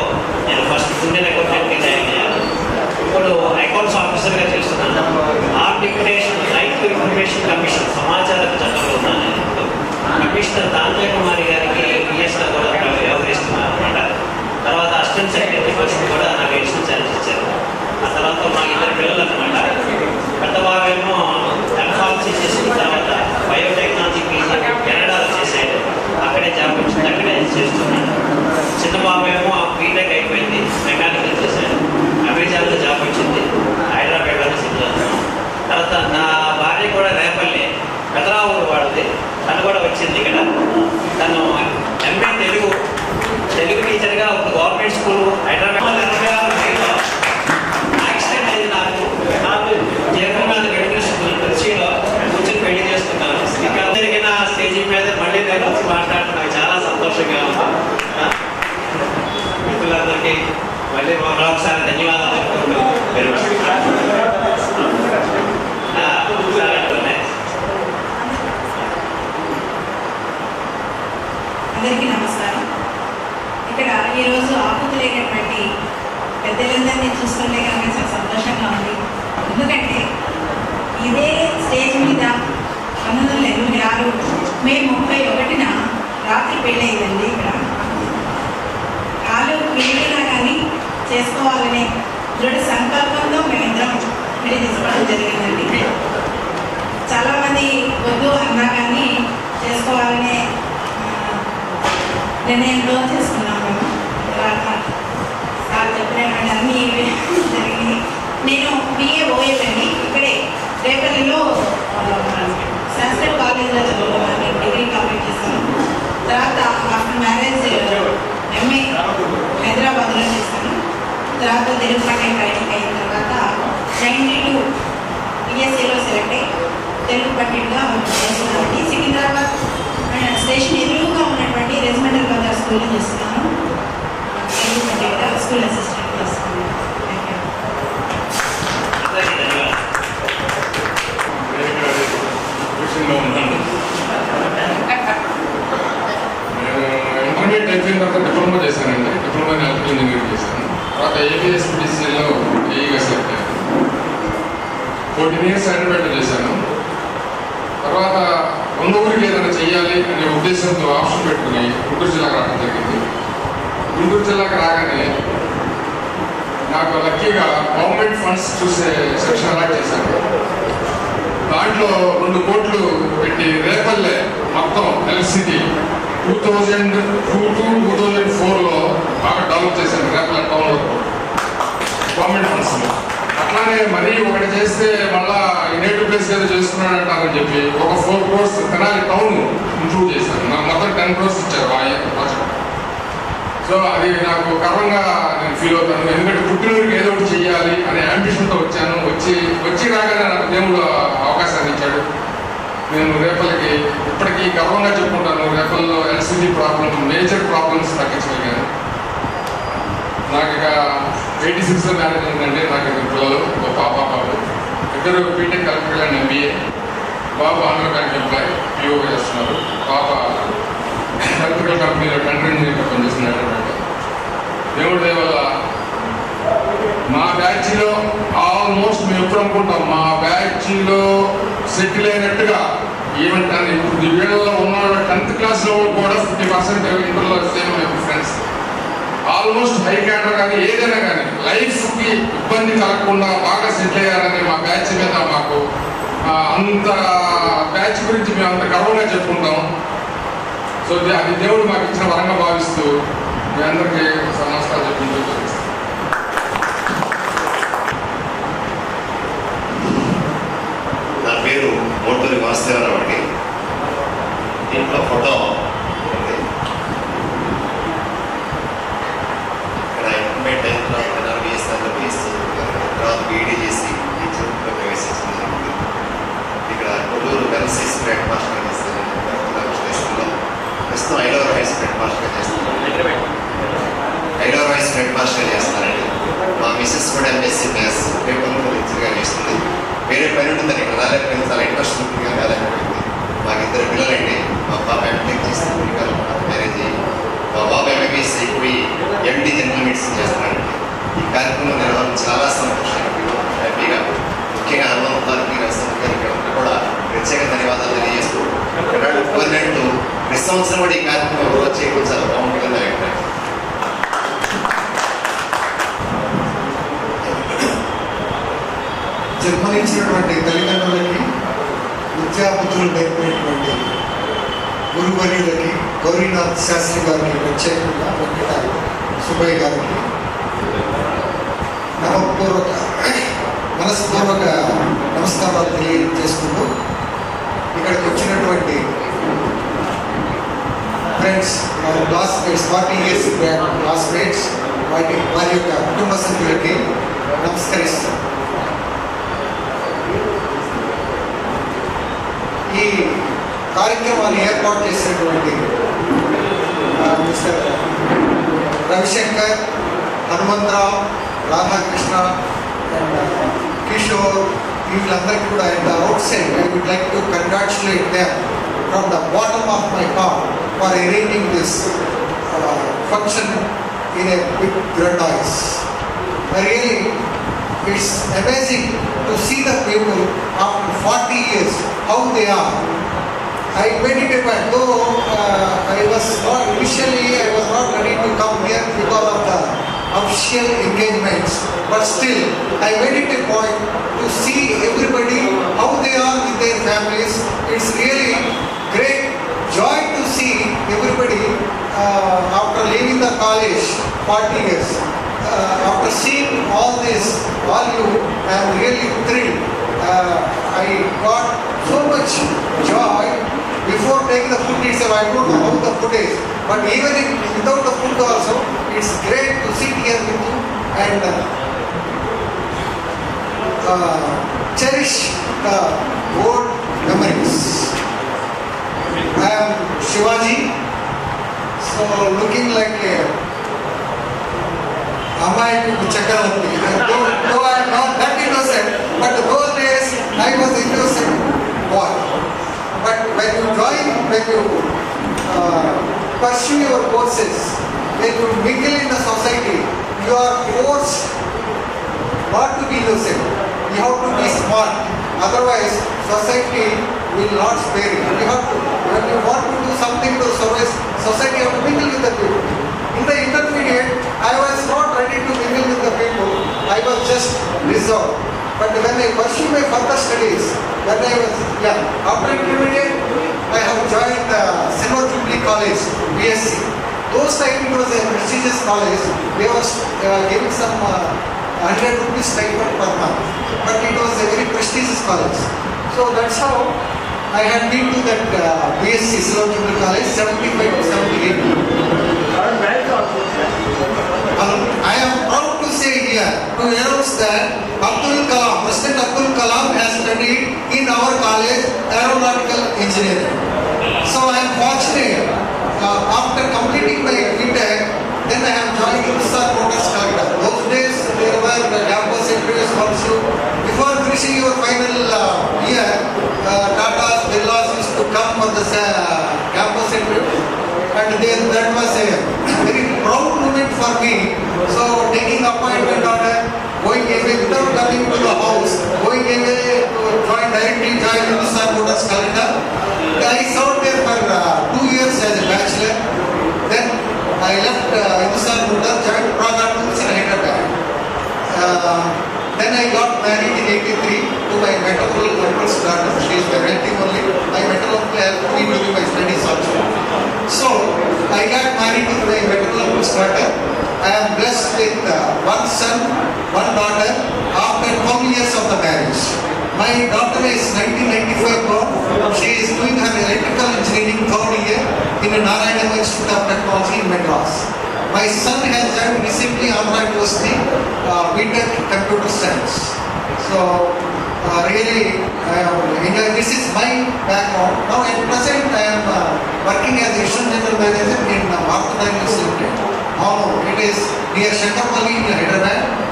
నేను ఫస్ట్ జూనియర్ అకౌంటెంట్గా జాయిన్ అయ్యాను. ఇప్పుడు అకౌంట్స్ ఆఫీసర్గా చేస్తున్నాను. Articulation right to information commission సమాచార చట్టంలో ఉన్నాను. నేను కమిషనర్ తాంజయ కుమారి గారికి పిఎస్గా కూడా వ్యవహరిస్తున్నాను అనమాట. తర్వాత అసిస్టెంట్ సెక్రటరీ పోస్ట్ కూడా నాకు ఎడిషనల్ ఛార్జ్ ఇచ్చారు. ఆ తర్వాత మా 2 పిల్లలు అనమాట. పెద్ద బాబేమో ఎంఫార్మసీ చేసిన తర్వాత బయోటెక్నాలజీ పీజీ కెనడాలో చేశాడు. అక్కడే జాబ్ వచ్చింది, అక్కడే చేస్తున్నాడు. చిన్న బాబేమో బీటెక్ అయిపోయింది, మెకానికల్ చేశాడు. అమెజాన్లో జాబ్ వచ్చింది, హైదరాబాద్లో సెటిల్ అవుతున్నాం. తర్వాత నా భార్య కూడా రేపల్లె పెదరావు వాడిది, తను కూడా వచ్చింది ఇక్కడ. తను MA తెలుగు టీచర్గా ఒక గవర్నమెంట్ స్కూల్ హైదరాబాద్ 86 యాక్సిడెంట్ అయింది. నాకు జగన్ మెడికల్ స్కూల్ తిరుచిలో కూర్చొని పెళ్లి చేసుకున్నాను. ఇక్కడ జరిగిన స్టేజీ మీద మళ్ళీ నేను వచ్చి మాట్లాడుతున్నాను. చాలా సంతోషంగా ఉంది. మిత్రులందరికీ మళ్ళీ మరొకసారి ధన్యవాదాలు అందరికీ నమస్కారం. ఇక్కడ ఈరోజు ఆపుతులేనటువంటి పెద్దలందరినీ చూస్తుంటే కనుక చాలా సంతోషంగా ఉంది. ఎందుకంటే ఇదే స్టేజ్ మీద 1986 మే 31న రాత్రి పెళ్ళయిందండి. ఇక్కడ వాళ్ళు పెళ్ళినా కానీ చేసుకోవాలనే దృఢ సంకల్పంతో మేమిద్దరం పెళ్లి చేసుకోవడం జరిగిందండి. చాలామంది వద్దు అన్నా కానీ చేసుకోవాలనే నిర్ణయంలో చేసుకున్నాం మేము. తర్వాత సార్ చెప్పినటువంటి అన్నీ జరిగినాయి. నేను BA OL అండి ఇక్కడే రేపల్లిలో సంస్కృత్ కాలేజీలో చదువుకున్నాను. డిగ్రీ కంప్లీట్ చేశాను. తర్వాత ఆఫ్టర్ మ్యారేజ్ MA హైదరాబాద్లో చేశాను. తర్వాత తెలుగు పండిట్ ట్రైనింగ్ అయిన తర్వాత 92 PSCలో సెలెక్ట్ అయ్యి తెలుగు పండిట్గా చేస్తున్నానండి. సికింద్రాబాద్ స్టేషన్ ఎదురుగా ఉన్నటువంటి రెజిమెంటల్ బజార్ స్కూల్లో చేస్తున్నాను. తెలుగు పండిట్గా స్కూల్ అసిస్టెంట్ చేస్తున్నాను. ఇంటర్మీడియట్ అయిపోయిన తర్వాత డిప్లొమా చేశానండి. డిప్లొమా ఇన్ ఎలక్ట్రికల్ ఇంజనీరింగ్ చేశాను. తర్వాత ABSPTCలో ఏఈగా సెలెక్ట్ అయ్యాను. 14 years హైదరాబాద్లో చేశాను. తర్వాత ఉన్న ఊరికి ఏదైనా చెయ్యాలి అనే ఉద్దేశంతో ఆప్షన్ పెట్టుకుని గుంటూరు జిల్లాకు రావడం జరిగింది. గుంటూరు జిల్లాకు రాగానే నాకు లక్కీగా గవర్నమెంట్ ఫండ్స్ చూసే సెక్షన్ అలాట్ చేశాను. దాంట్లో 2 కోట్లు పెట్టి రేపల్లె మొత్తం ఎలక్ట్రిసిటీ 2002-2004లో బాగా డెవలప్ చేశాను. రేపల్లె టౌన్ వరకు గవర్నమెంట్ ఫండ్స్. అట్లానే మరీ ఒకటి చేస్తే మళ్ళా నేటివ్ ప్లేస్ ఏదో చేసుకున్నాడంటారని చెప్పి ఒక 4 crores తెనాలి టౌన్ ఇంక్లూడ్ చేశాను. నాకు మొత్తం 10 crores ఇచ్చారు ఆ ప్రాజెక్ట్. సో అది నాకు గర్వంగా నేను ఫీల్ అవుతాను. ఎందుకంటే పుట్టినూరికి ఏదో ఒకటి చెయ్యాలి అనే అంబిషన్తో వచ్చాను. వచ్చి రాగానే నాకు దేవుడు అవకాశాన్ని ఇచ్చాడు. నేను రేపల్లికి ఇప్పటికీ గర్వంగా చెప్పుకుంటాను. రేపల్లో ఎలక్ట్రిసిటీ ప్రాబ్లం, మేజర్ ప్రాబ్లమ్స్ తగ్గించగలిగాను. నాకు ఇక 86లో మ్యారేజ్ అయిందండి. నాకు 2 పిల్లలు, ఒక పాప బాబు. 2 బీటెక్ ఎలక్ట్రికల్ అండ్ MBA. బాబు ఆంధ్ర బ్యాంక్ ఎంప్లాయ్ POగా చేస్తున్నారు. పాప ఎలక్ట్రికల్ కంపెనీలో టెండర్ ఇంజనీర్గా పనిచేస్తున్నాడు. దేవుడి దయ వల్ల మా బ్యాచ్లో ఆల్మోస్ట్ మేము ఎప్పుడు అనుకుంటాం మా బ్యాచ్లో సెటిల్ అయినట్టుగా ఈవెన్ ఇప్పుడు వీళ్ళలో ఉన్న 10th క్లాస్లో కూడా 50% ఇంటర్లో same friends. Almost high cadre కానీ ఏదైనా కానీ లైఫ్కి ఇబ్బంది కలగకుండా బాగా సెటిల్ అయ్యారని మా బ్యాచ్ మీద మాకు అంత బ్యాచ్ గురించి మేము అంత గర్వంగా చెప్పుకుంటాం. సో అది దేవుడు మాకు ఇచ్చిన వరంగా భావిస్తూ మీ అందరికీ నమస్కారం చెప్పుకుంటూ నా పేరు మోటూరి వాసుదేవరావు అండి. దీంట్లో ఫోటో ఉంది. ఇక్కడ ఇంప్లిమెంట్ అయిన తర్వాత బిఎస్ఆర్లో బిఎస్సీ తర్వాత బీఈడీ చేసి టీచర్లో ప్రవేశించడం జరిగింది. ఇక్కడ కొల్లూరు వెల్సీస్ హెడ్ మాస్టర్గా చేస్తాను. స్టేషన్లో ప్రస్తుతం ఐలవర్ వైస్ హెడ్ మాస్టర్గా చేస్తున్నాను. ఐలవర్ వైస్ హెడ్ మాస్టర్గా చేస్తానండి. మా మిస్సెస్ కూడా ఎంఎస్సీ మ్యాథ్స్ పేపర్లో లెక్చర్గా చేస్తుంది. వేరే పని ఉంటుందని ఇక్కడ రాలేకపోయింది. చాలా ఇంట్రెస్ట్ ఉంటుంది కానీ రాలేకపోయింది. మాకు 2 పిల్లలండి. మా పాప ఎంటెక్ చేస్తుంది, మ్యారేజ్ అయ్యి. మా బాబు ఎంబీబీఎస్ అయిపోయి ఎండి జనరల్ మెడిసిన్ చేస్తున్నాడండి. ఈ కార్యక్రమం నిర్వహణ చాలా సంతోషంగా హ్యాపీగా, ముఖ్యంగా హనుమంతానికి నరసింహగారికి కూడా ప్రత్యేక ధన్యవాదాలు తెలియజేస్తూ కోరినట్టు ప్రతి సంవత్సరం కూడా ఈ కార్యక్రమం రోజు చేయడం చాలా బాగుంటుందని అభిప్రాయం. జన్మనిచ్చినటువంటి తల్లిదండ్రులకి విద్యాబుద్ధులు నేర్పినటువంటి గురువర్యులకి గౌరీనాథ్ శాస్త్రి గారికి ప్రత్యేకంగా వెంకట సుబ్బయ్య గారికి మనస్పూర్వక నమస్కారాలు తెలియజేసుకుంటూ ఇక్కడికి వచ్చినటువంటి ఫ్రెండ్స్, క్లాస్మేట్స్, 40 years క్లాస్మేట్స్, వారి యొక్క కుటుంబ సభ్యులకి నమస్కరిస్తాం. ఈ కార్యక్రమాన్ని ఏర్పాటు చేసినటువంటి మిస్టర్ రవిశంకర్, హనుమంతరావు, రాధాకృష్ణ అండ్ కిషోర్, వీళ్ళందరికీ కూడా at the outside I would like to congratulate them from the bottom of my heart for arranging this function in a big grandiose. Really, it's amazing to see the people after 40 years how they are. I made it a point, though initially I was not ready to come here because of the official engagements, but still I made it a point to see everybody how they are with their families. It's really great joy to see everybody after leaving the college 40 years. After seeing all this, all you, I am really thrilled. I got so much joy before taking the food itself. I don't know how the food is, but even without the food also, it's great to sit here with you and cherish the old memories. I am Shivaji, so looking like a Amayaki Chakravarti. Though I am not that innocent, but those days I was innocent boy. But when you pursue your courses, when you mingle in the society, you are forced not to be innocent. You have to be smart. Otherwise, society will not spare you. You have to, when you want to do something to service society, you have to mingle with the people. In the intermediate, I was not ready to mingle with the people. I was just reserved. But when I pursued my further studies, after intermediate, I have joined the Silver Jubilee College, BSc. Those time it was a prestigious college. They were giving some 100 rupees stipend per month. But it was a very prestigious college. So that's how I had been to that BSc Silver Jubilee College, 75 to 78. I am proud to say here, to announce that President Abdul Kalam has studied in our college aeronautical engineering. So I am fortunate, after completing my BTech, then I have joined Hindustan Motors Calcutta. Those days there were the campus interviews also. Before finishing your final year, Tata's, Birlas used to come for the campus interview. And then that was a very proud moment for me. So taking appointment order, going away without coming to the house, going away to directly join Hindustan Motors Calcutta. I served there for 2 years as a bachelor. Then I left Hindustan Motors, joined Praga Tools in Hyderabad. Then I got married in 83 to my maternal uncle's daughter. She is my relative only. My maternal uncle helped me during my studies also. So I got married to my maternal uncle's daughter. I am blessed with one son, one daughter after 12 years of the marriage. My daughter is 1995 born. She is doing her electrical engineering third year in the Narayana Institute of Technology in Madras. My son has joined recently Andhra University, BTech Computer Science. So really, this is my background. Now at present I am working as Asian General Manager in Bharat Dynamics Limited. It is near Shankarpalli in Hyderabad.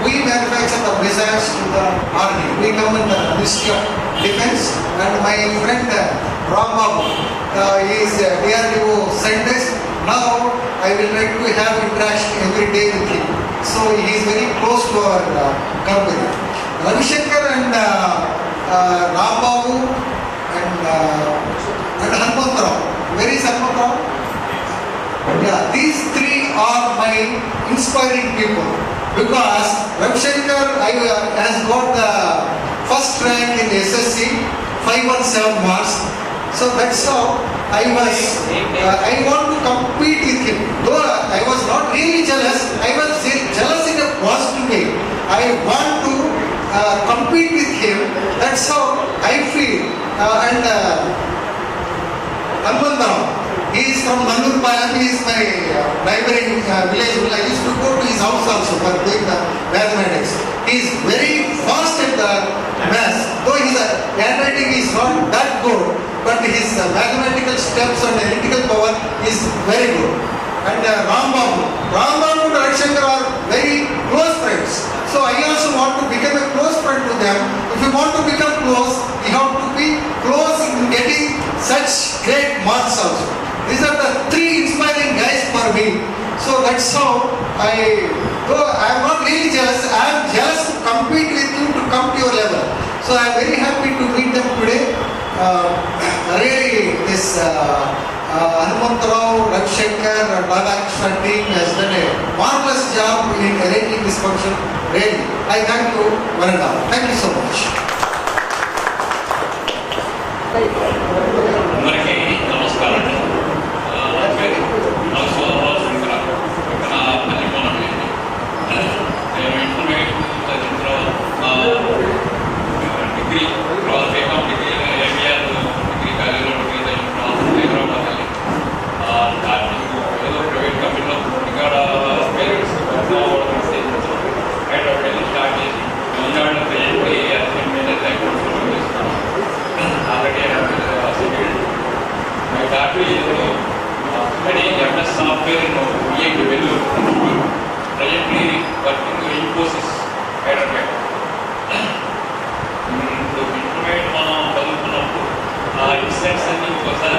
We manufacture the missiles to the Army. We come in the Ministry of Defense, and my friend Ram Babu is DRDO scientist. Now I will try to have interaction every day with him. So he is very close to our company. Ravi Shankar and Ram Babu and Hanumantrao. Where is Hanumantrao? Yeah, these three are my inspiring people. Because Ravi Shankar has got the first rank in SSC, 517 marks. So that's how I want to compete with him. Though I was not really jealous, I was jealous in a positive way. I want to compete with him. That's how I feel. And Hanumantrao. He is from Nandurpalam. He is my neighboring village. I used to go to his house also for doing the mathematics. He is very fast at the maths. Though his handwriting is not that good, but his mathematical steps and analytical power is very good. And Ram Babu and Ravi Shankar are very close friends. So I also want to become a close friend to them. If you want to become close, you have to be close in getting such great marks also. These are the three inspiring guys for me. So that's how though I am not really jealous, I am jealous to compete with you to come to your level. So I am very happy to meet them today. Really, this Hanumantrao, Ravi Shankar and Radhakrishnan team has done a marvelous job in arranging this function. Really, I thank you one and all. Thank you so much. అందరికీ నమస్కారం అండి. నా పేరు సోదరరావు శంకర. నా పల్లిపోనం అండి. నేను intermediate చదివిన తర్వాత డిగ్రీ తర్వాత బీకామ్ డిగ్రీ ఎంబీఆర్ డిగ్రీ కాలేజీలో డిగ్రీ చదివిన తర్వాత హైదరాబాద్ వెళ్ళి ఏదో ప్రైవేట్ కంపెనీలో ఇక్కడ పేరెంట్స్ హైదరాబాద్ వెళ్ళి స్టార్ట్ చేసి తమిళనాడులో ప్రజెంట్లీ అసిస్టెంట్ అకౌంట్స్ చేస్తున్నాను. Already my daughter is studying MS software in BA to Vellore. Presently working in Infosys, Hyderabad. Intermediate మనం చదువుతున్నప్పుడు ఆ ఇన్సిడెంట్స్ అన్ని ఒకసారి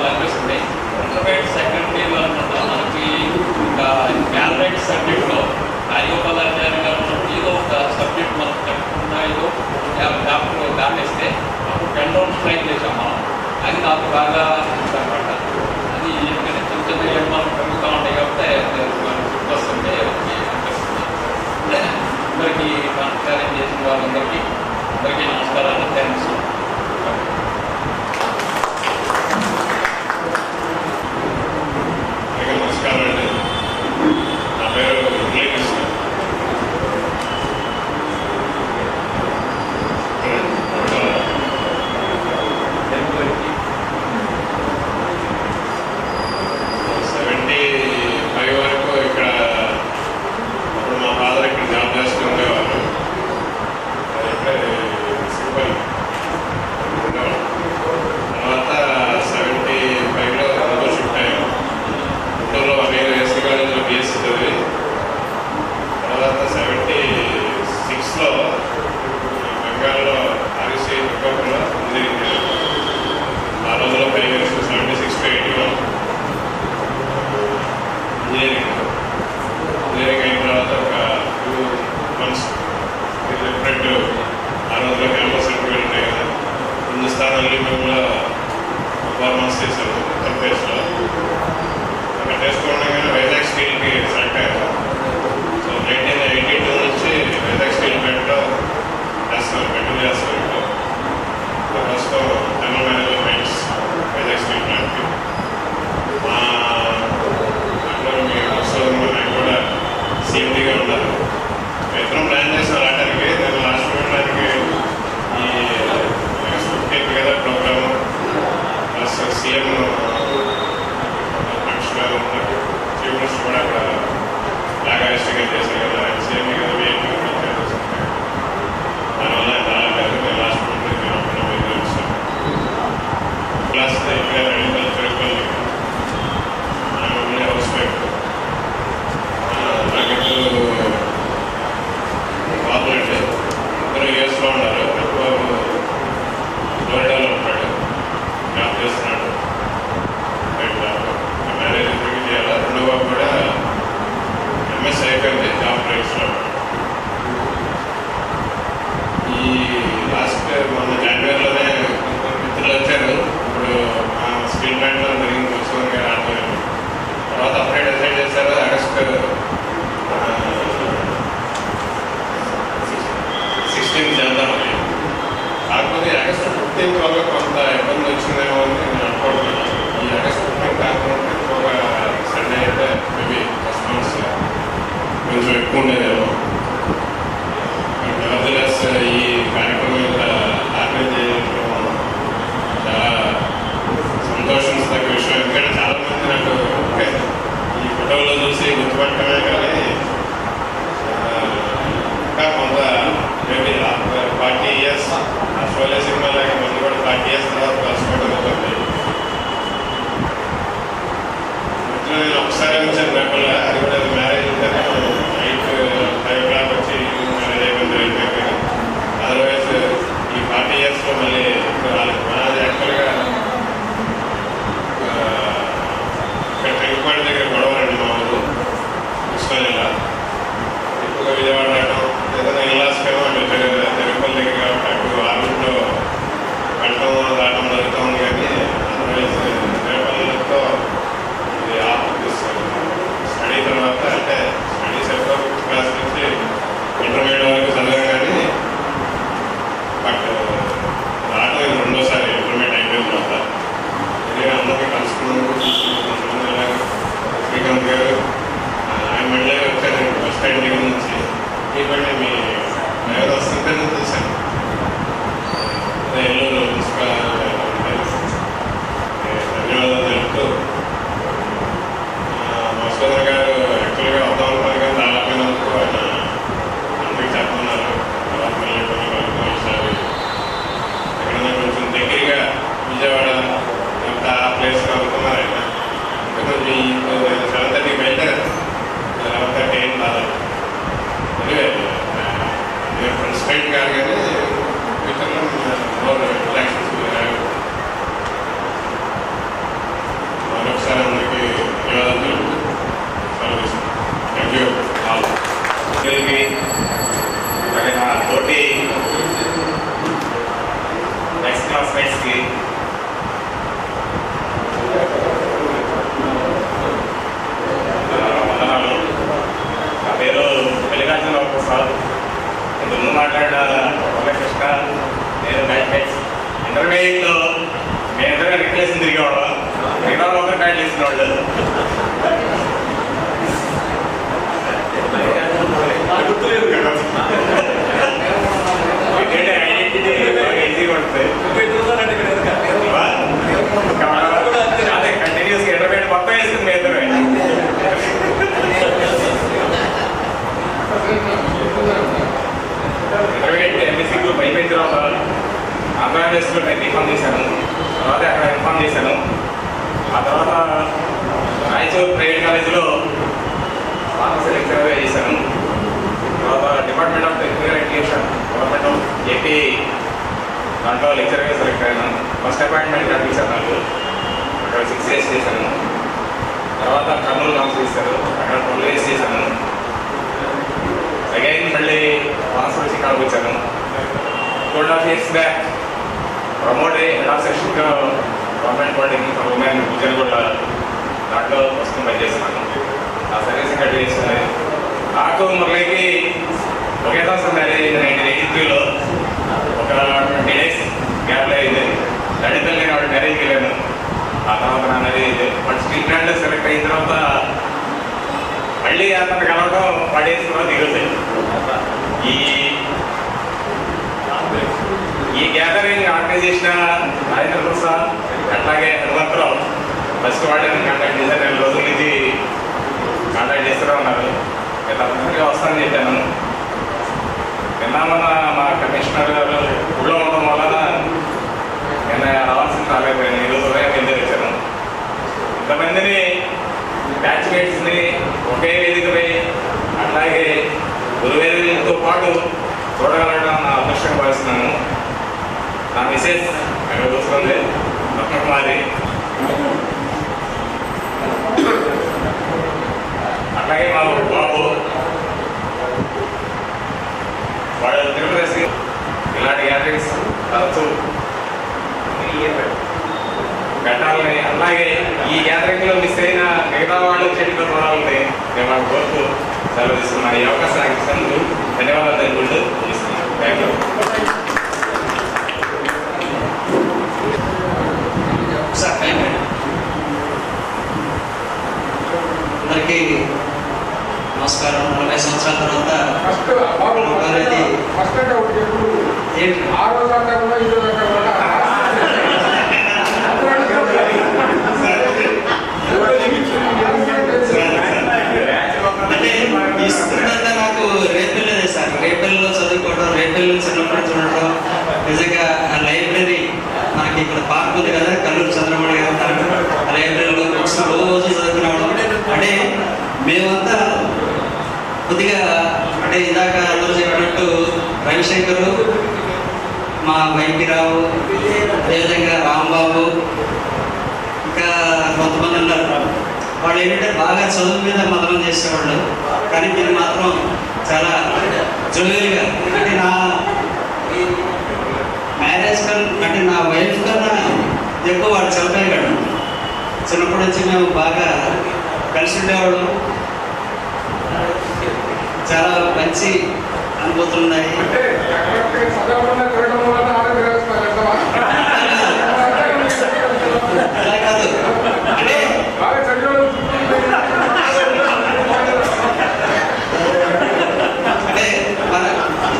అనిపిస్తున్నాయి. ఇంటర్మీడియట్ సెకండ్ ఇయర్లో అనమాట మనకి క్యాల్కులేట్ సబ్జెక్ట్లో కార్యోపదార్థాలు ఉన్నప్పుడు ఏదో ఒక సబ్జెక్ట్ మనం చెప్పుకున్నా ఏదో డాక్టర్ దాటేస్తే అప్పుడు పెన్ డౌన్ స్ట్రైక్ చేసాం మనం. అది నాకు బాగా అనమాట. అది ఎందుకంటే చిన్న చిన్న మనం పెరుగుతూ ఉంటాయి కాబట్టి వస్తుంటే అనిపిస్తుంది. అందరికీ కాన్ఫరెన్స్ చేసిన వాళ్ళందరికీ అందరికీ నమస్కారాలు. థ్యాంక్స్. నమస్కారం అండి. నా పేరు మురళీకృష్ణ. వరకు ఇక్కడ అప్పుడు మా ఫాదర్ ఇక్కడ జాబ్ చేస్తూ ఉండేవారు. సింపుల్ ఉండేవాడు. తర్వాత 75లో అందులో షిఫ్ట్ అయ్యాం. గుంటూరులో 1 year ఎస్సీ కాలేజీలో బిఎస్సీ చదివి తర్వాత 76లో బెంగాల్లో ఆర్ఎస్సీ దుర్గాపూర్లో ఇంజనీరింగ్ వెళ్ళాను. ఆ రోజుల్లో 5 years 76 to 81 ఇంజనీరింగ్ అయిన తర్వాత ఒక 2 months డిఫరెంట్ ఆ రోజుల్లో క్యాంపస్ సర్టిఫికేట్ ఉంటాయి కదా, హిందుస్థాన్ అన్లిమిటెడ్ ఫిల్మ్లో పర్ఫార్మెన్స్ చేశాను కంపేస్లో. అక్కడ చేస్తూ ఉండగానే వైజాగ్ స్టీల్కి సెలెక్ట్ అయ్యాను. సో 1982 నుంచి వైజాగ్ స్టీల్ ప్లాంట్లో కంటిన్యూ చేస్తాను. ఇంట్లో ప్రస్తుతం general manager rights Vizag steel ప్లాంట్కి. అట్లా మీ వస్తుంది నాకు కూడా సీఎండీగా ఉన్నారు. ఇద్దరం ప్లాన్ చేసాం రావడానికి. నేను లాస్ట్ పెట్టడానికి ఈ together programme plus CM function chief minister కూడా అక్కడ బాగా ఇష్టంగా చేశారు కదా. ఆయన సీఎం కదా వేయండి దానివల్ల ఆయన రాలేదు. నేను లాస్ట్ పెట్టడానికి వచ్చాను. క్లాస్ ఇక్కడ రెడీ తిరుపతి ఆయన హౌస్ వైఫ్. నాకు బాబు అంటే ఇద్దరు యూఎస్లో ఉన్నారు. బాబు ఫ్లోరిడాలో ఉంటాడు, జాబ్ చేస్తున్నాడు. మ్యారేజ్ ఇద్దరికి చేయాలి. రెండో బాబు కూడా ఎంఎస్ అయిపోయింది, జాబ్ రైట్స్లో. ఈ లాస్ట్ మొన్న జనవరిలోనే మిత్రులు వచ్చారు. ఇప్పుడు మా స్టీల్ ప్లాంట్లో జరిగింది ఉత్సవం గారు ఆడుతున్నారు. తర్వాత అప్పుడే డిసైడ్ చేశారు ఆగస్టు 16 చేద్దామని. కాకపోతే ఆగస్టు 15 వల్ల కొంత ఇబ్బంది వచ్చిందేమో అని నేను అనుకుంటున్నాను. ఈ ఆగస్టు 15 కాకుండా ఒక సండే అయితే మేబీ రెస్పాన్స్ కొంచెం ఎక్కువ ఉండేదేమో. నెవర్దలెస్ ఈ కార్యక్రమం ఆర్గనైజ్ చేయడం చాలా సంతోషించదగ్గ విషయం. ఎందుకంటే చాలామంది నాకు ఈ ఫోటోలో చూసి గుర్తుపట్టడమే కానీ ఇంకా కొంత మేబీ 40 years షోలే సినిమాలాగా మంది కూడా 40 years తర్వాత కలుసుకోవడం అవుతుంది. నేను ఒకసారి వచ్చాను రేపల్లా. అది కూడా మ్యారేజ్ ఉంటేనే నైట్ 5 o'clock వచ్చి మ్యారేజ్ అయిపోయింది. అదర్వైజ్ ఈ 40 yearsలో మళ్ళీ రాలేదు. మాది యాక్చువల్గా ఇక్కడ ట్రింక్పాటి దగ్గర గొడవలండి మా ఊరు కృష్ణా జిల్లా. ఎక్కువగా విజయవాడ రావడం ఏదైనా ఇల్లాస్కేమో అటు తిరుపతి దగ్గర కాబట్టి అటు ఆ రూట్లో వెళ్ళటం రావడం జరుగుతూ ఉంది. కానీ అదర్వైజ్ తిరుపతితో ఇది ఆఫీస్తారు. స్టడీ తర్వాత అంటే స్టడీస్ ఎక్కువ 5th క్లాస్ నుంచి ఇంటర్మీడియట్ వరకు చదివాం. కానీ బట్ రావడం ఇది రెండోసారి ఇంటర్మీడియట్ అయిపోయిన తర్వాత. ఇది అందరికీ కలుసుకున్నందుకు చూసుకుంటున్నాను. శ్రీకాంత్ గారు ఆయన మళ్ళీ వచ్చారు బస్ స్టాండ్ దగ్గర నుంచి. ఈ బండి మీ డ్రైవర్ వస్తుంటే చూశాను. ఎల్లూరు ధన్యవాదాలు తెలుపుతూ మసూదర్ గారు యాక్చువల్గా వద్దాం అనుకున్నారు కానీ రాలేకపోయినందుకు ఆయన అందరికి చెప్పమన్నారు. తర్వాత మళ్ళీ ఈసారి ఎక్కడన్నా కొంచెం దగ్గరగా విజయవాడ ఆ ప్లేస్లో అనుకున్నారు ఆయన. ఇంకా కొంచెం 7:30 బయలుదేరారు. 11:30 ఏం రాలేదు. నేను ఫ్రెండ్స్ ఫ్రెండ్ కాదు కానీ ఫ్యూచర్లో మోర్ రిలాక్సెస్. మరొకసారి అందరికీ ధన్యవాదాలు తెలుపుతూ థ్యాంక్ యూ ఆల్. అలాగే నా తోటి నెక్స్ట్ క్లాస్మేట్స్కి వందనాలు. నా పేరు వెలిగాంజన ప్రసాద్. ముందు మాట్లాడిన కృష్ణ, నేను బ్యాచ్మేట్స్. ఇంటర్మీడియట్లో మేమిద్దరుగా రిక్లేషన్ తిరిగేవాళ్ళం. మిగతా ఒకరు బ్యాట్ చేసిన వాళ్ళు. గుర్తులేదు కదా. ఐడెంటిటీ ఈజీగా ఉంటుంది. అదే కంటిన్యూస్గా ఇంటర్మీడియట్ మొత్తం వేసుకుంది మీ ఇద్దరు. ఇంటర్మీడియట్ ఎంఎస్సీ గ్రూప్ అయిపోయిన తర్వాత ఆంధ్ర యూనివర్సిటీలో నేను ఇన్ఫార్మ్ చేశాను. తర్వాత అక్కడ ఇన్ఫార్మ్ చేశాను. ఆ తర్వాత రాయచూర్ ప్రైవేట్ కాలేజీలో ఫార్మసీ లెక్చరర్గా చేశాను. తర్వాత department of technical education government of AP దాంట్లో లెక్చరర్గా సెలెక్ట్ అయ్యాను. ఫస్ట్ అపాయింట్మెంట్ కనిపించాను నాకు. అక్కడ 6 years చేశాను. తర్వాత కర్నూలు కామ్స్ చేశారు. అక్కడ 12 years చేశాను. అగైన్ మళ్ళీ వానసూరి కాడికి వచ్చాను. 2.5 years బ్యాక్ ప్రమోట్ అయ్యి లాస్ట్ సెక్షన్గా గవర్నమెంట్ బాడీకి ఫర్ ఉమెన్ విజయనగూడ దాంట్లో ప్రస్తుతం పనిచేస్తున్నాను. ఆ సర్వీస్ కంటిన్యూ చేస్తుంది. నాకు మురళికి ఒకే సంవత్సరం మ్యారేజ్ అయింది 1983లో. ఒక 20 days గ్యాప్లో అయింది. లలితలు నేను వాడు మ్యారేజ్కి వెళ్ళాను. ఆ తర్వాత నా మ్యారేజ్ అయింది. బట్ స్టీల్ ప్లాంట్ సెలెక్ట్ అయిన తర్వాత మళ్ళీ అతను కలవడం పడేసిన తర్వాత ఈరోజు ఈ గ్యాదరింగ్ ఆర్గనైజ్ చేసిన రాజేంద్ర ప్రసాద్ అట్లాగే హనుమంతరావు ఫస్ట్ వాళ్ళని కాంటాక్ట్ చేశారు. 2 రోజుల నుంచి కాంటాక్ట్ చేస్తూనే ఉన్నారు. తప్పనిసరిగా వస్తానని చెప్పాను. నిన్న మా కమిషనర్ గారు ఊళ్ళో ఉండడం వలన నేను రావాల్సింది రాలేకపోయాను. ఈరోజు ఉదయం బయలుదేరాను. ఇంతమందిని బ్యాచ్మేట్స్ని ఒకే వేదికపై అట్లాగే గురువేదికతో పాటు చూడగలగడం నా అదృష్టంగా భావిస్తున్నాను. నా మిసెస్ అక్కడ చూస్తుంది రత్నకుమారి, అట్లాగే మా బాబు వాళ్ళు తిరుపతి ఇలాంటి గ్యాదరింగ్స్ తరచు పెట్టాలని, అలాగే ఈ గ్యాదరింగ్లో మిస్ అయిన మిగతా వాళ్ళు చెట్లు చూడాలని నేను మాకు కోరుతూ సెలవు తీసుకున్నాను. ఈ అవకాశం నాకు ఇచ్చినందుకు ధన్యవాదాలు తెలుపుకుంటూ ముగిస్తున్నాను. Thank you. అందరికీ నమస్కారం. 40 సంవత్సరాల తర్వాత ఈ స్ఫూర్తి నాకు రేపల్లెదే సార్. రేపల్లెలో చదువుకోవడం, రేపల్లి చిన్నప్పుడు చూడటం, నిజంగా ఆ లైబ్రరీ మనకి ఇక్కడ పార్క్ ఉంది కదా, కల్లూరు చంద్రమౌళి గారు ఉంటారు. ఆ లైబ్రరీలో బుక్స్ రోజు చదువుకునేవాళ్ళం. అంటే మేమంతా కొద్దిగా అంటే ఇందాక అందరూ చెప్పినట్టు రవిశంకరు, మా వైపీరావు, అదేవిధంగా రాంబాబు, ఇంకా కొంతమంది ఉన్నారు. వాళ్ళు ఏంటంటే బాగా చదువు మీద మదనం చేసేవాళ్ళు. కానీ మీరు మాత్రం చాలా జోవియల్గా, అంటే నా మ్యారేజ్ కన్నా అంటే నా వైఫ్ కన్నా ఎక్కువ వాడు చదువుతాడు. చిన్నప్పటి నుంచి మేము బాగా కలిసి ఉండేవాళ్ళం. చాలా మంచి అనుభూతులు ఉన్నాయి. అలా కాదు, అంటే అంటే మన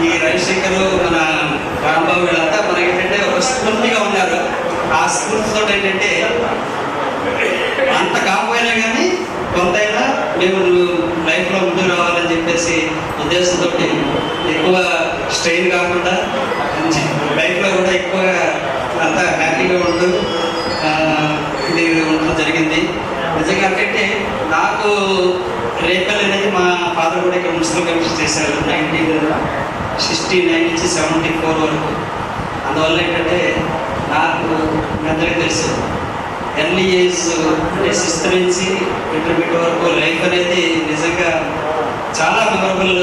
ఈ రవిశంకరు, మన రాంబాబు వీళ్ళంతా మనకి ఏంటంటే ఒక స్ఫూర్తిగా ఉన్నారు. ఆ స్ఫూర్తితో ఏంటంటే అంత కాకపోయినా కానీ కొంతైనా మేము లైఫ్లో ముందుకు రావాలని చెప్పేసి ఉద్దేశంతో ఎక్కువ స్ట్రెయిన్ కాకుండా లైఫ్లో కూడా ఎక్కువగా అంతా హ్యాపీగా ఉంటూ ఇది ఉండడం జరిగింది. నిజంగా అంటే నాకు రేపల్లి అనేది మా ఫాదర్ కూడా ఇక్కడ మున్సిపల్ కమిషన్ చేశారు 1969 నుంచి 74 వరకు. అందువల్ల ఏంటంటే నాకు అందరికీ తెలుసు ఎర్లీ ఏజ్ అంటే 6th నుంచి ఇంటర్మీడియట్ వరకు లైఫ్ అనేది నిజంగా చాలా మెమరబుల్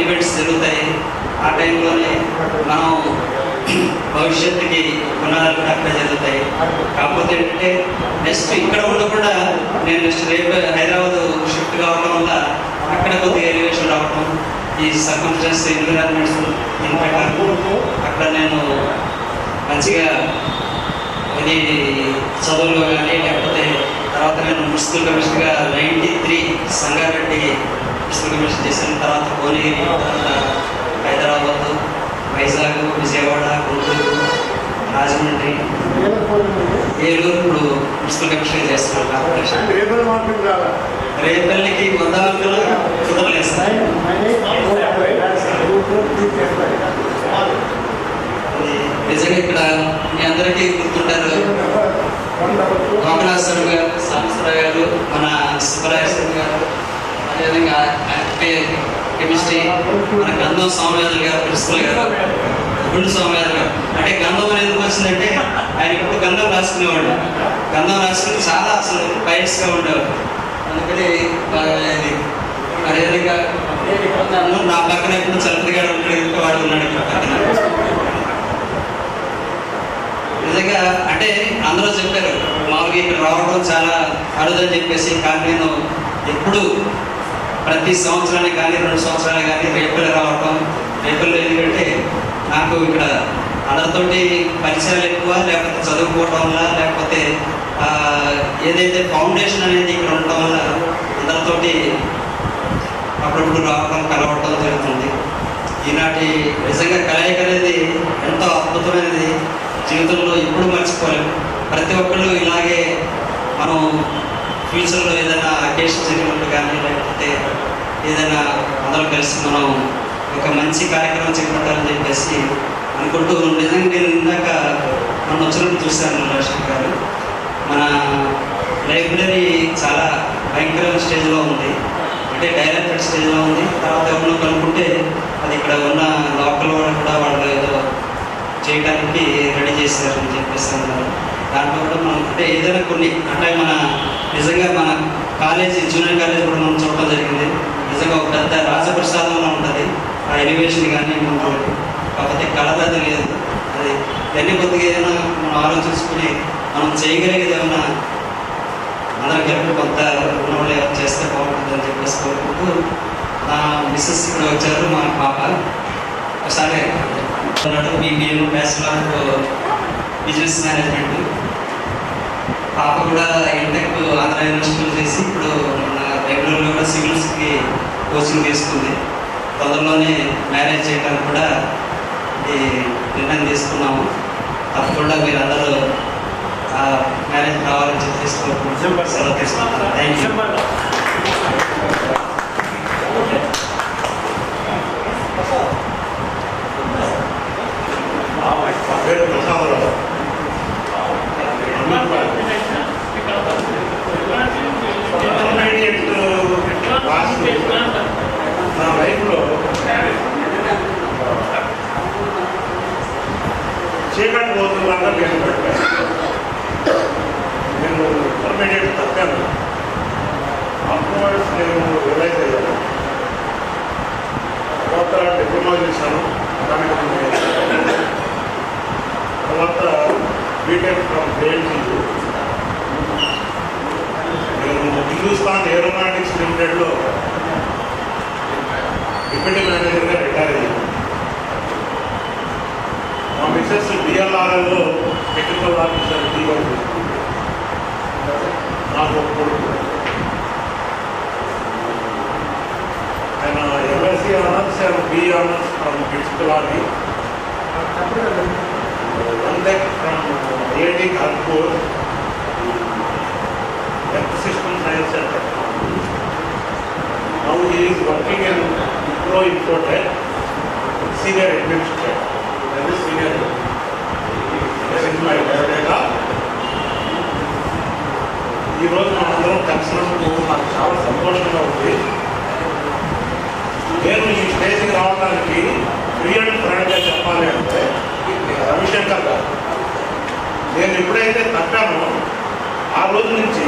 ఈవెంట్స్ జరుగుతాయి. ఆ టైంలోనే మనం భవిష్యత్తుకి పునాదులు కూడా అక్కడ జరుగుతాయి. కాకపోతే ఏంటంటే నెక్స్ట్ ఇక్కడ ఉండకుండా నేను నెక్స్ట్ రేపు హైదరాబాద్ షిఫ్ట్ కావడం వల్ల అక్కడ కొద్దిగా ఎలివేషన్ రావడం, ఈ సర్కమ్స్టెన్స్ ఎన్విరాన్మెంట్స్ ఇన్ఫెక్ట్ అక్కడ నేను మంచిగా ఇది చదువులో కానీ లేకపోతే తర్వాత నేను మున్సిపల్ కమిషన్గా 93 సంగారెడ్డి మున్సిపల్ కమిషన్ చేసిన తర్వాత భువనగిరి, తర్వాత హైదరాబాద్, వైజాగ్, విజయవాడ, గుంటూరు, రాజమండ్రి, ఏలూరు ఇప్పుడు మున్సిపల్ కమిషన్ చేస్తున్నాను. కార్పొరేషన్ రేపల్లికి 100 అంకులు కుదరలేదు సార్. నిజంగా ఇక్కడ మీ అందరికీ గుర్తుంటారు గోపనాథ్ గారు, సాంబశ్వరరావు గారు, మన సుబ్బరాజేశ్వర గారు, అదేవిధంగా కెమిస్ట్రీ మన గంధం సోమయాజులు గారు, ప్రిన్సిపల్ గారు, గుండు సోమయాజులు గారు. అంటే గంధం అనేది వచ్చిందంటే ఆయన ఇప్పుడు గంధం రాసుకునేవాడు. గంధం రాసుకుని చాలా అసలు పైట్స్గా ఉండేవాడు. అందుకని ఇది అదేవిధంగా నా పక్కన ఎప్పుడు చలపతి గారు ఉంటాడు, వాడు ఉన్నాడు ఇక్కడ పక్కన. నిజంగా అంటే అందరూ చెప్పారు మామూలుగా ఇక్కడ రావడం చాలా అరుదని చెప్పేసి, కానీ నేను ఎప్పుడు ప్రతి సంవత్సరానికి కానీ 2 సంవత్సరాలు కానీ రేపల్లి రావటం. రేపల్లి ఎందుకంటే నాకు ఇక్కడ అందరితోటి పరిచయాలు ఎక్కువ, లేకపోతే చదువుకోవటం వల్ల, లేకపోతే ఏదైతే ఫౌండేషన్ అనేది ఇక్కడ ఉండటం వల్ల అందరితోటి అప్పుడప్పుడు రావటం కలవటం జరుగుతుంది. ఈనాటి నిజంగా కలయిక అనేది ఎంతో అద్భుతమైనది, జీవితంలో ఎప్పుడు మర్చిపోలేము. ప్రతి ఒక్కళ్ళు ఇలాగే మనం ఫ్యూచర్లో ఏదైనా అకేషన్ జరిగినప్పుడు కానీ, లేకపోతే ఏదైనా అందరూ కలిసి మనం ఒక మంచి కార్యక్రమం చేపట్టాలని చెప్పేసి అనుకుంటూ, నిజంగా నేను ఇందాక మనం వచ్చినప్పుడు చూశాను రాజశేఖర్ గారు, మన లైబ్రరీ చాలా భయంకరమైన స్టేజ్లో ఉంది, అంటే డైరెక్టెడ్ స్టేజ్లో ఉంది. తర్వాత ఎవరినో కనుక్కుంటే అది ఇక్కడ ఉన్న లోకల్ వాళ్ళు కూడా వాళ్ళు ఏదో చేయడానికి రెడీ చేశారని చెప్పేసి అన్నారు. దాంట్లో కూడా మనం అంటే ఏదైనా కొన్ని అంటే మన నిజంగా మన కాలేజీ జూనియర్ కాలేజ్ కూడా మనం చూడటం జరిగింది. నిజంగా ఒక పెద్ద రాజప్రసాదంలో ఉంటుంది ఆ ఎలివేషన్ కానీ ఉంటుంది. కాకపోతే కళది లేదు. అది ఎన్ని కొద్దిగా ఏదైనా మనం ఆలోచించుకుని మనం చేయగలిగేది ఏమన్నా అందరికి ఎప్పుడు కొంత ఉన్నవాళ్ళు ఎవరు చేస్తే బాగుంటుందని చెప్పేసి కోరుకుంటూ, నా మిస్సెస్ ఇక్కడ వచ్చారు, మా పాప ఒకసారి BBA బ్యాచిలర్ బిజినెస్ మేనేజ్మెంట్. పాప కూడా ఇంటెక్ ఆంధ్ర యూనివర్సిటీలో చేసి ఇప్పుడు మన బెంగళూరులో కూడా సివిల్స్కి కోచింగ్ తీసుకుంది. తొందరలోనే మ్యారేజ్ చేయడానికి కూడా ఈ నిర్ణయం తీసుకున్నాము. తప్పకుండా మీరు అందరూ మ్యారేజ్ కావాలని చెప్పేసి కోరుకుంటూ సెలవు తీసుకుంటాను. Thank you. నా లైఫ్లో చీకటి రోజులాగా నేను పెట్టాను. నేను ఇంటర్మీడియట్ తప్పాను. ఆఫ్టర్వర్డ్స్ నేను రియలైజ్ అయ్యాను. తర్వాత డిప్లొమా చేశాను, తర్వాత బీటెక్ ఫ్రమ్ JNTU. నేను హిందుస్థాన్ ఏరోనాటిక్స్ లిమిటెడ్లో డిప్యూటీ మేనేజర్గా రిటైర్ అయ్యాను. మా మిసెస్ DLRLలో టెక్నికల్ ఆఫీసర్ వర్క్. నాకు ఒక కొడుకు, ఆయన MSc honours and BE honours from principal army, MTech ఫ్రమ్ IIT Kanpur, Earth System Science and Technology. Now he is working in Wipro Infotech, senior administrator. That is senior. This is my biodata. ఈ రోజు మనందరం కలిసినందుకు నాకు చాలా సంతోషంగా ఉంది. నేను ఈ స్టేజ్కి రావడానికి ఫ్రీ అండ్ ఫ్రాంక్గా చెప్పాలి అంటే రవిశంకర్ గారు. నేను ఎప్పుడైతే తప్పానో ఆ రోజు నుంచి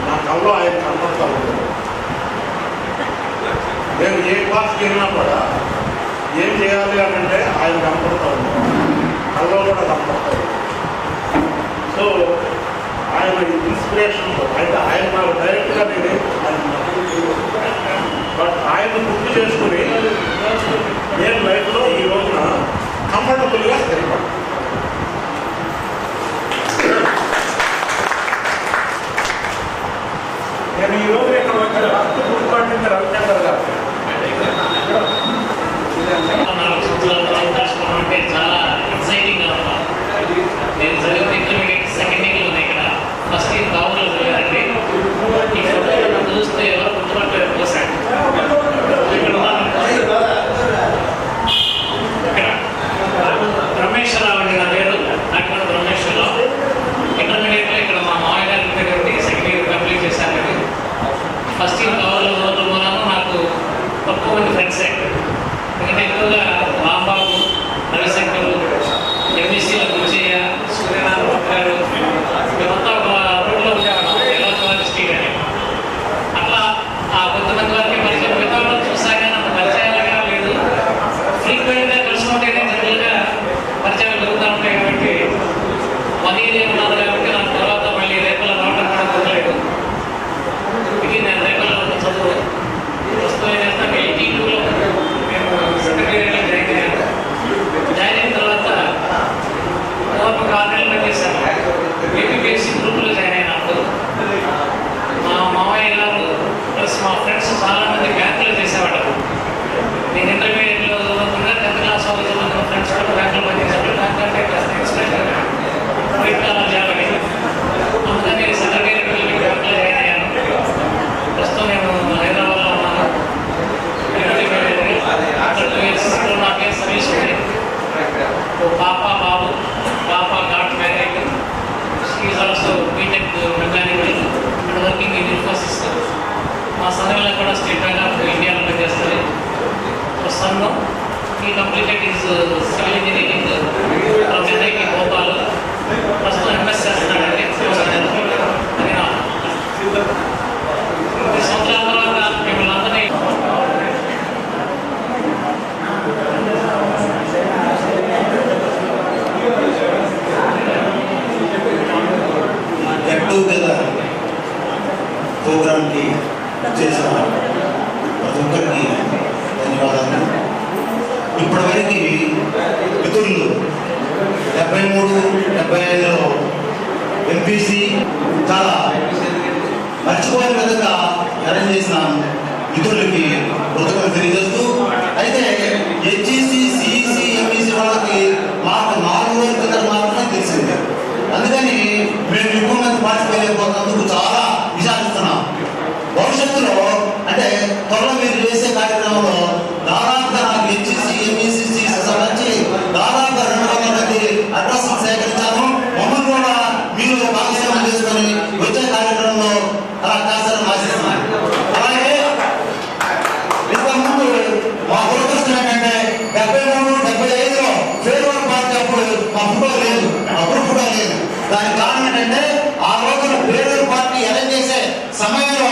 నా కళ్ళలో ఆయన కనపడతా ఉంటాను. నేను ఏ క్లాస్కి వెళ్ళినా కూడా ఏం చేయాలి అంటే ఆయన కనపడతా ఉంటాను, కళ్ళలో కూడా కనపడతా ఉంటాను. సో ఆయన ఇన్స్పిరేషన్ అయితే ఆయన నాకు డైరెక్ట్గా బట్ ఆయన గుర్తు చేసుకుని నేను లైఫ్లో ఈ రోజున కంఫర్టబుల్గా స్థిరపడ్డాను. నేను ఈ రోజు ఇక్కడ వచ్చిన ఫస్ట్ గుర్తుపట్టింది రవిశంకర్ గారు. అంటే చాలా ఎక్సైటింగ్గా ఉన్నాం. నేను చదివిన ఇంటర్మీడియట్ సెకండ్ ఇయర్లో ఇక్కడ ఫస్ట్ ఇయర్ కావులో చదివారండి. ఈ ఫోటో చూస్తే ఎవరు గుర్తుపట్టలేదు పోసాడు. ఇక్కడ ఫ్రెండ్స్ చాలా మంది బ్యాంకులో చేసేవాడు. నేను ఇంటర్మీడియట్లో చదువుతున్నా 10th క్లాస్ వాళ్ళు చదువుతున్న ఫ్రెండ్స్ కూడా బ్యాంకులో పనిచేసేవాళ్ళు. బ్యాంక్ అంటే ఎక్స్పెక్ట్ జాబ్ అని అందుకని సెక్రటేరియట్ బ్యాంకులో జాయిన్ అయ్యాను. ప్రస్తుతం నేను హైదరాబాద్లో ఉన్నాను. 2 years సర్వీస్ ఉంది. పాప బాబు పాప got married. She is also BTech mechanical and working in Infosys. మా సన్నులో కూడా స్టేట్ బ్యాంక్ ఆఫ్ ఇండియాలో పనిచేస్తుంది. సన్ను ఈ completed is civil engineering from NIT Bhopal. ప్రస్తుతం ఎంఎస్ చేస్తున్నాడండి. 10 సంవత్సరాల తర్వాత మిమ్మల్ని అందరినీ టుగెదర్ ప్రోగ్రామ్కి చేసిన ప్రతి ఒక్కరికి ధన్యవాదాలు. ఇప్పటివరకు మిత్రులు 73, 75లో ఎంపీసీ చాలా మర్చిపోయిన విధంగా అరేంజ్ చేసిన మిత్రులకి కృతజ్ఞతలు తెలియజేస్తూ, అయితే హెచ్ఈసి, సిఈసి, ఎంఈసి వాళ్ళకి మాకు 4 రోజుల కింద మాత్రమే తెలిసింది. అందుకని మేము ఎక్కువ మంది పార్టిసిపేట్ అయిపోతున్నందుకు చాలా విచారిస్తున్నాం. భవిష్యత్తులో అంటే త్వరలో మీరు చేసే కార్యక్రమంలో దాదాపుగా నాకు హెచ్ఈసి, ఎంఈసి, సిఈసి సంబంధించి దాదాపుగా 200 మంది అడ్రస్ సేకరించాను. మమ్మల్ని కూడా మీరు భాగస్వామ్యం చేసుకొని వచ్చే కార్యక్రమంలో అలా కాసారని ఆశిస్తున్నాను. అలాగే ఇంతకుముందు మా దురదృష్టం ఏంటంటే 73, 75లో ఫేర్వెల్ పార్టీ అప్పుడు మా ఫోటో లేదు, అప్పుడు ఫోటో లేదు. దానికి కారణం ఏంటంటే ఆ రోజున ఫేర్వెల్ పార్టీ అరేంజ్ చేసే సమయంలో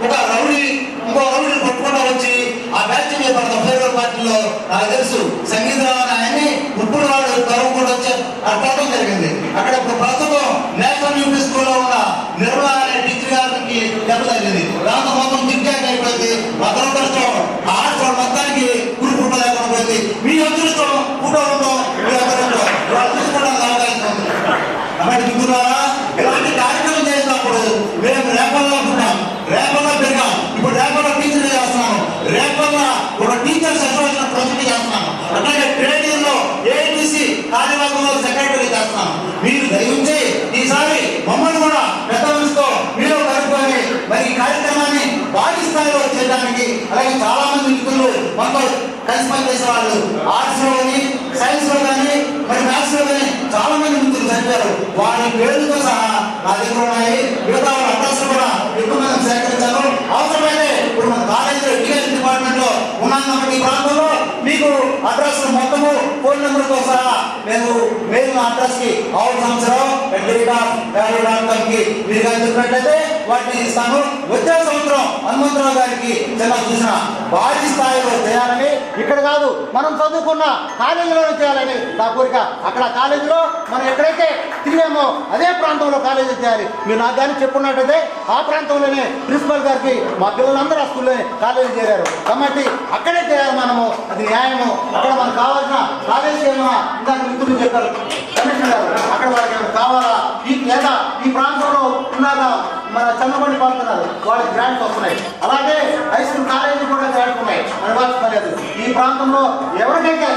ఒక రౌడీ ఇంకో రౌడీని కొట్టుకుంటూ వచ్చి ఆ బ్యాచ్ చేయబడతాం. ఫేర్వెల్ పార్టీలో నాకు తెలుసు సంగీతరావు ఆయన్ని ఇప్పుడు వాళ్ళు తరువుకుంటూ వచ్చి అట్టడం జరిగింది. అక్కడ ఇప్పుడు ప్రస్తుతం నేషనల్ యూపీ స్కూల్లో ఉన్న నిర్మలా అనే టీచర్ గారికి దెబ్బ తగిలింది. దాంతో మొత్తం జిగ్జాగ్ అయిపోయింది. మా దురదృష్టం ఆ హాస్టల్ మొత్తానికి గురి ఫోటో లేకుండా పోయింది. మీ అదృష్టం ఫోటో ఉండడం, మీ అదృష్టం వాళ్ళు చూసుకోవడానికి అవకాశం ఉంది. కాబట్టి మిత్రులారా, ఇలాంటి కార్యక్రమం చేసినప్పుడు మేము రేపల్లో ఉన్నాం, రేపల్లో పెరిగాం. ఇప్పుడు రేపల్లో టీచర్ చేస్తున్నాము, రేపల్లో ఒక టీచర్స్ అసోసియేషన్ ప్రెసిడెంట్ చేస్తున్నాము. అట్లాగే ట్రేడ్ యూనియన్లో ఏఐటీసీ కార్యవర్గంలో సెక్రటరీ చేస్తున్నాము. మీరు దయవుంచి ఈసారి మమ్మల్ని కూడా పెద్ద మనసుతో మీరు కలుపుకొని మరి ఈ కార్యక్రమాన్ని భారీ స్థాయిలో చేయడానికి, అలాగే చాలా మంది మిత్రులు మనతో కలిసి పనిచేసే వాళ్ళు ఆర్ట్స్ లో కానీ, సైన్స్ లో కానీ, మరి మ్యాథ్స్ లో కానీ చాలా మంది మిత్రులు చనిపోయారు. వారి పేర్లతో సహా నా దగ్గర ఉన్నాయి. మిగతా వాళ్ళ అడ్రస్ కూడా ఎక్కువ మంది సేకరించారు. అవసరమైతే ఇప్పుడు మన కాలేజీలో ఎడ్యుకేషన్ డిపార్ట్మెంట్ లో ఉన్నాం కాబట్టి ఈ ప్రాంతంలో మీకు అడ్రస్ మొత్తము ఫోన్ నెంబర్తో సహా మేము మెయిల్ అడ్రస్ కి ఆల్ సంవత్సరం మీరు కానీ చెప్పినట్లయితే వాటిని ఇస్తాను. వచ్చే సంవత్సరం హనుమంతరావు గారికి చిన్న సూచన, భారీ స్థాయిలో చేయాలని, ఇక్కడ కాదు మనం చదువుకున్న కాలేజీలోనే చేయాలని నా కోరిక. అక్కడ కాలేజీలో మనం ఎక్కడైతే తిరిగామో అదే ప్రాంతంలో కాలేజీ చేయాలి. మీరు నాకు కానీ చెప్పుకున్నట్టయితే ఆ ప్రాంతంలోనే ప్రిన్సిపల్ గారికి మా పిల్లలందరూ ఆ స్కూల్లోనే కాలేజీ చేరారు కాబట్టి అక్కడే చేయాలి మనము. అది న్యాయము. అక్కడ మనకు కావాల్సిన కాలేజీ ఏమో ఇందాక మిత్రులు చెప్పారు కమిషనర్ గారు, అక్కడ వాళ్ళకి ఏమైనా కావాలా లేదా ఈ ప్రాంతంలో ఉన్నాక మన చంద్రబండి పడుతున్నారు, వాళ్ళకి గ్రాంట్స్ వస్తున్నాయి. అలాగే హై స్కూల్ కాలేజీ కూడా గ్రాంట్స్ ఉన్నాయి, మన వార్చలేదు. ఈ ప్రాంతంలో ఎవరికైతే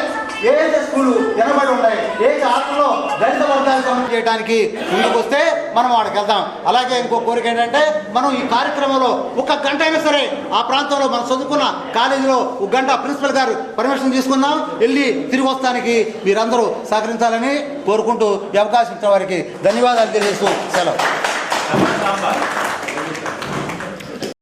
ఏదైతే స్కూళ్ళు వెనబడి ఉన్నాయి, ఏ ఆటలో దళిత వర్గాలు కమిటీ చేయడానికి ముందుకు వస్తే మనం వాడికి వెళ్దాం. అలాగే ఇంకో కోరిక ఏంటంటే మనం ఈ కార్యక్రమంలో 1 గంట అయినా సరే ఆ ప్రాంతంలో మనం చదువుకున్న కాలేజీలో 1 గంట ప్రిన్సిపల్ గారు పర్మిషన్ తీసుకుందాం, వెళ్ళి తిరిగి వస్తానికి మీరందరూ సహకరించాలని కోరుకుంటూ ఈ అవకాశం ఇచ్చిన వారికి ధన్యవాదాలు తెలియజేస్తూ సెలవు.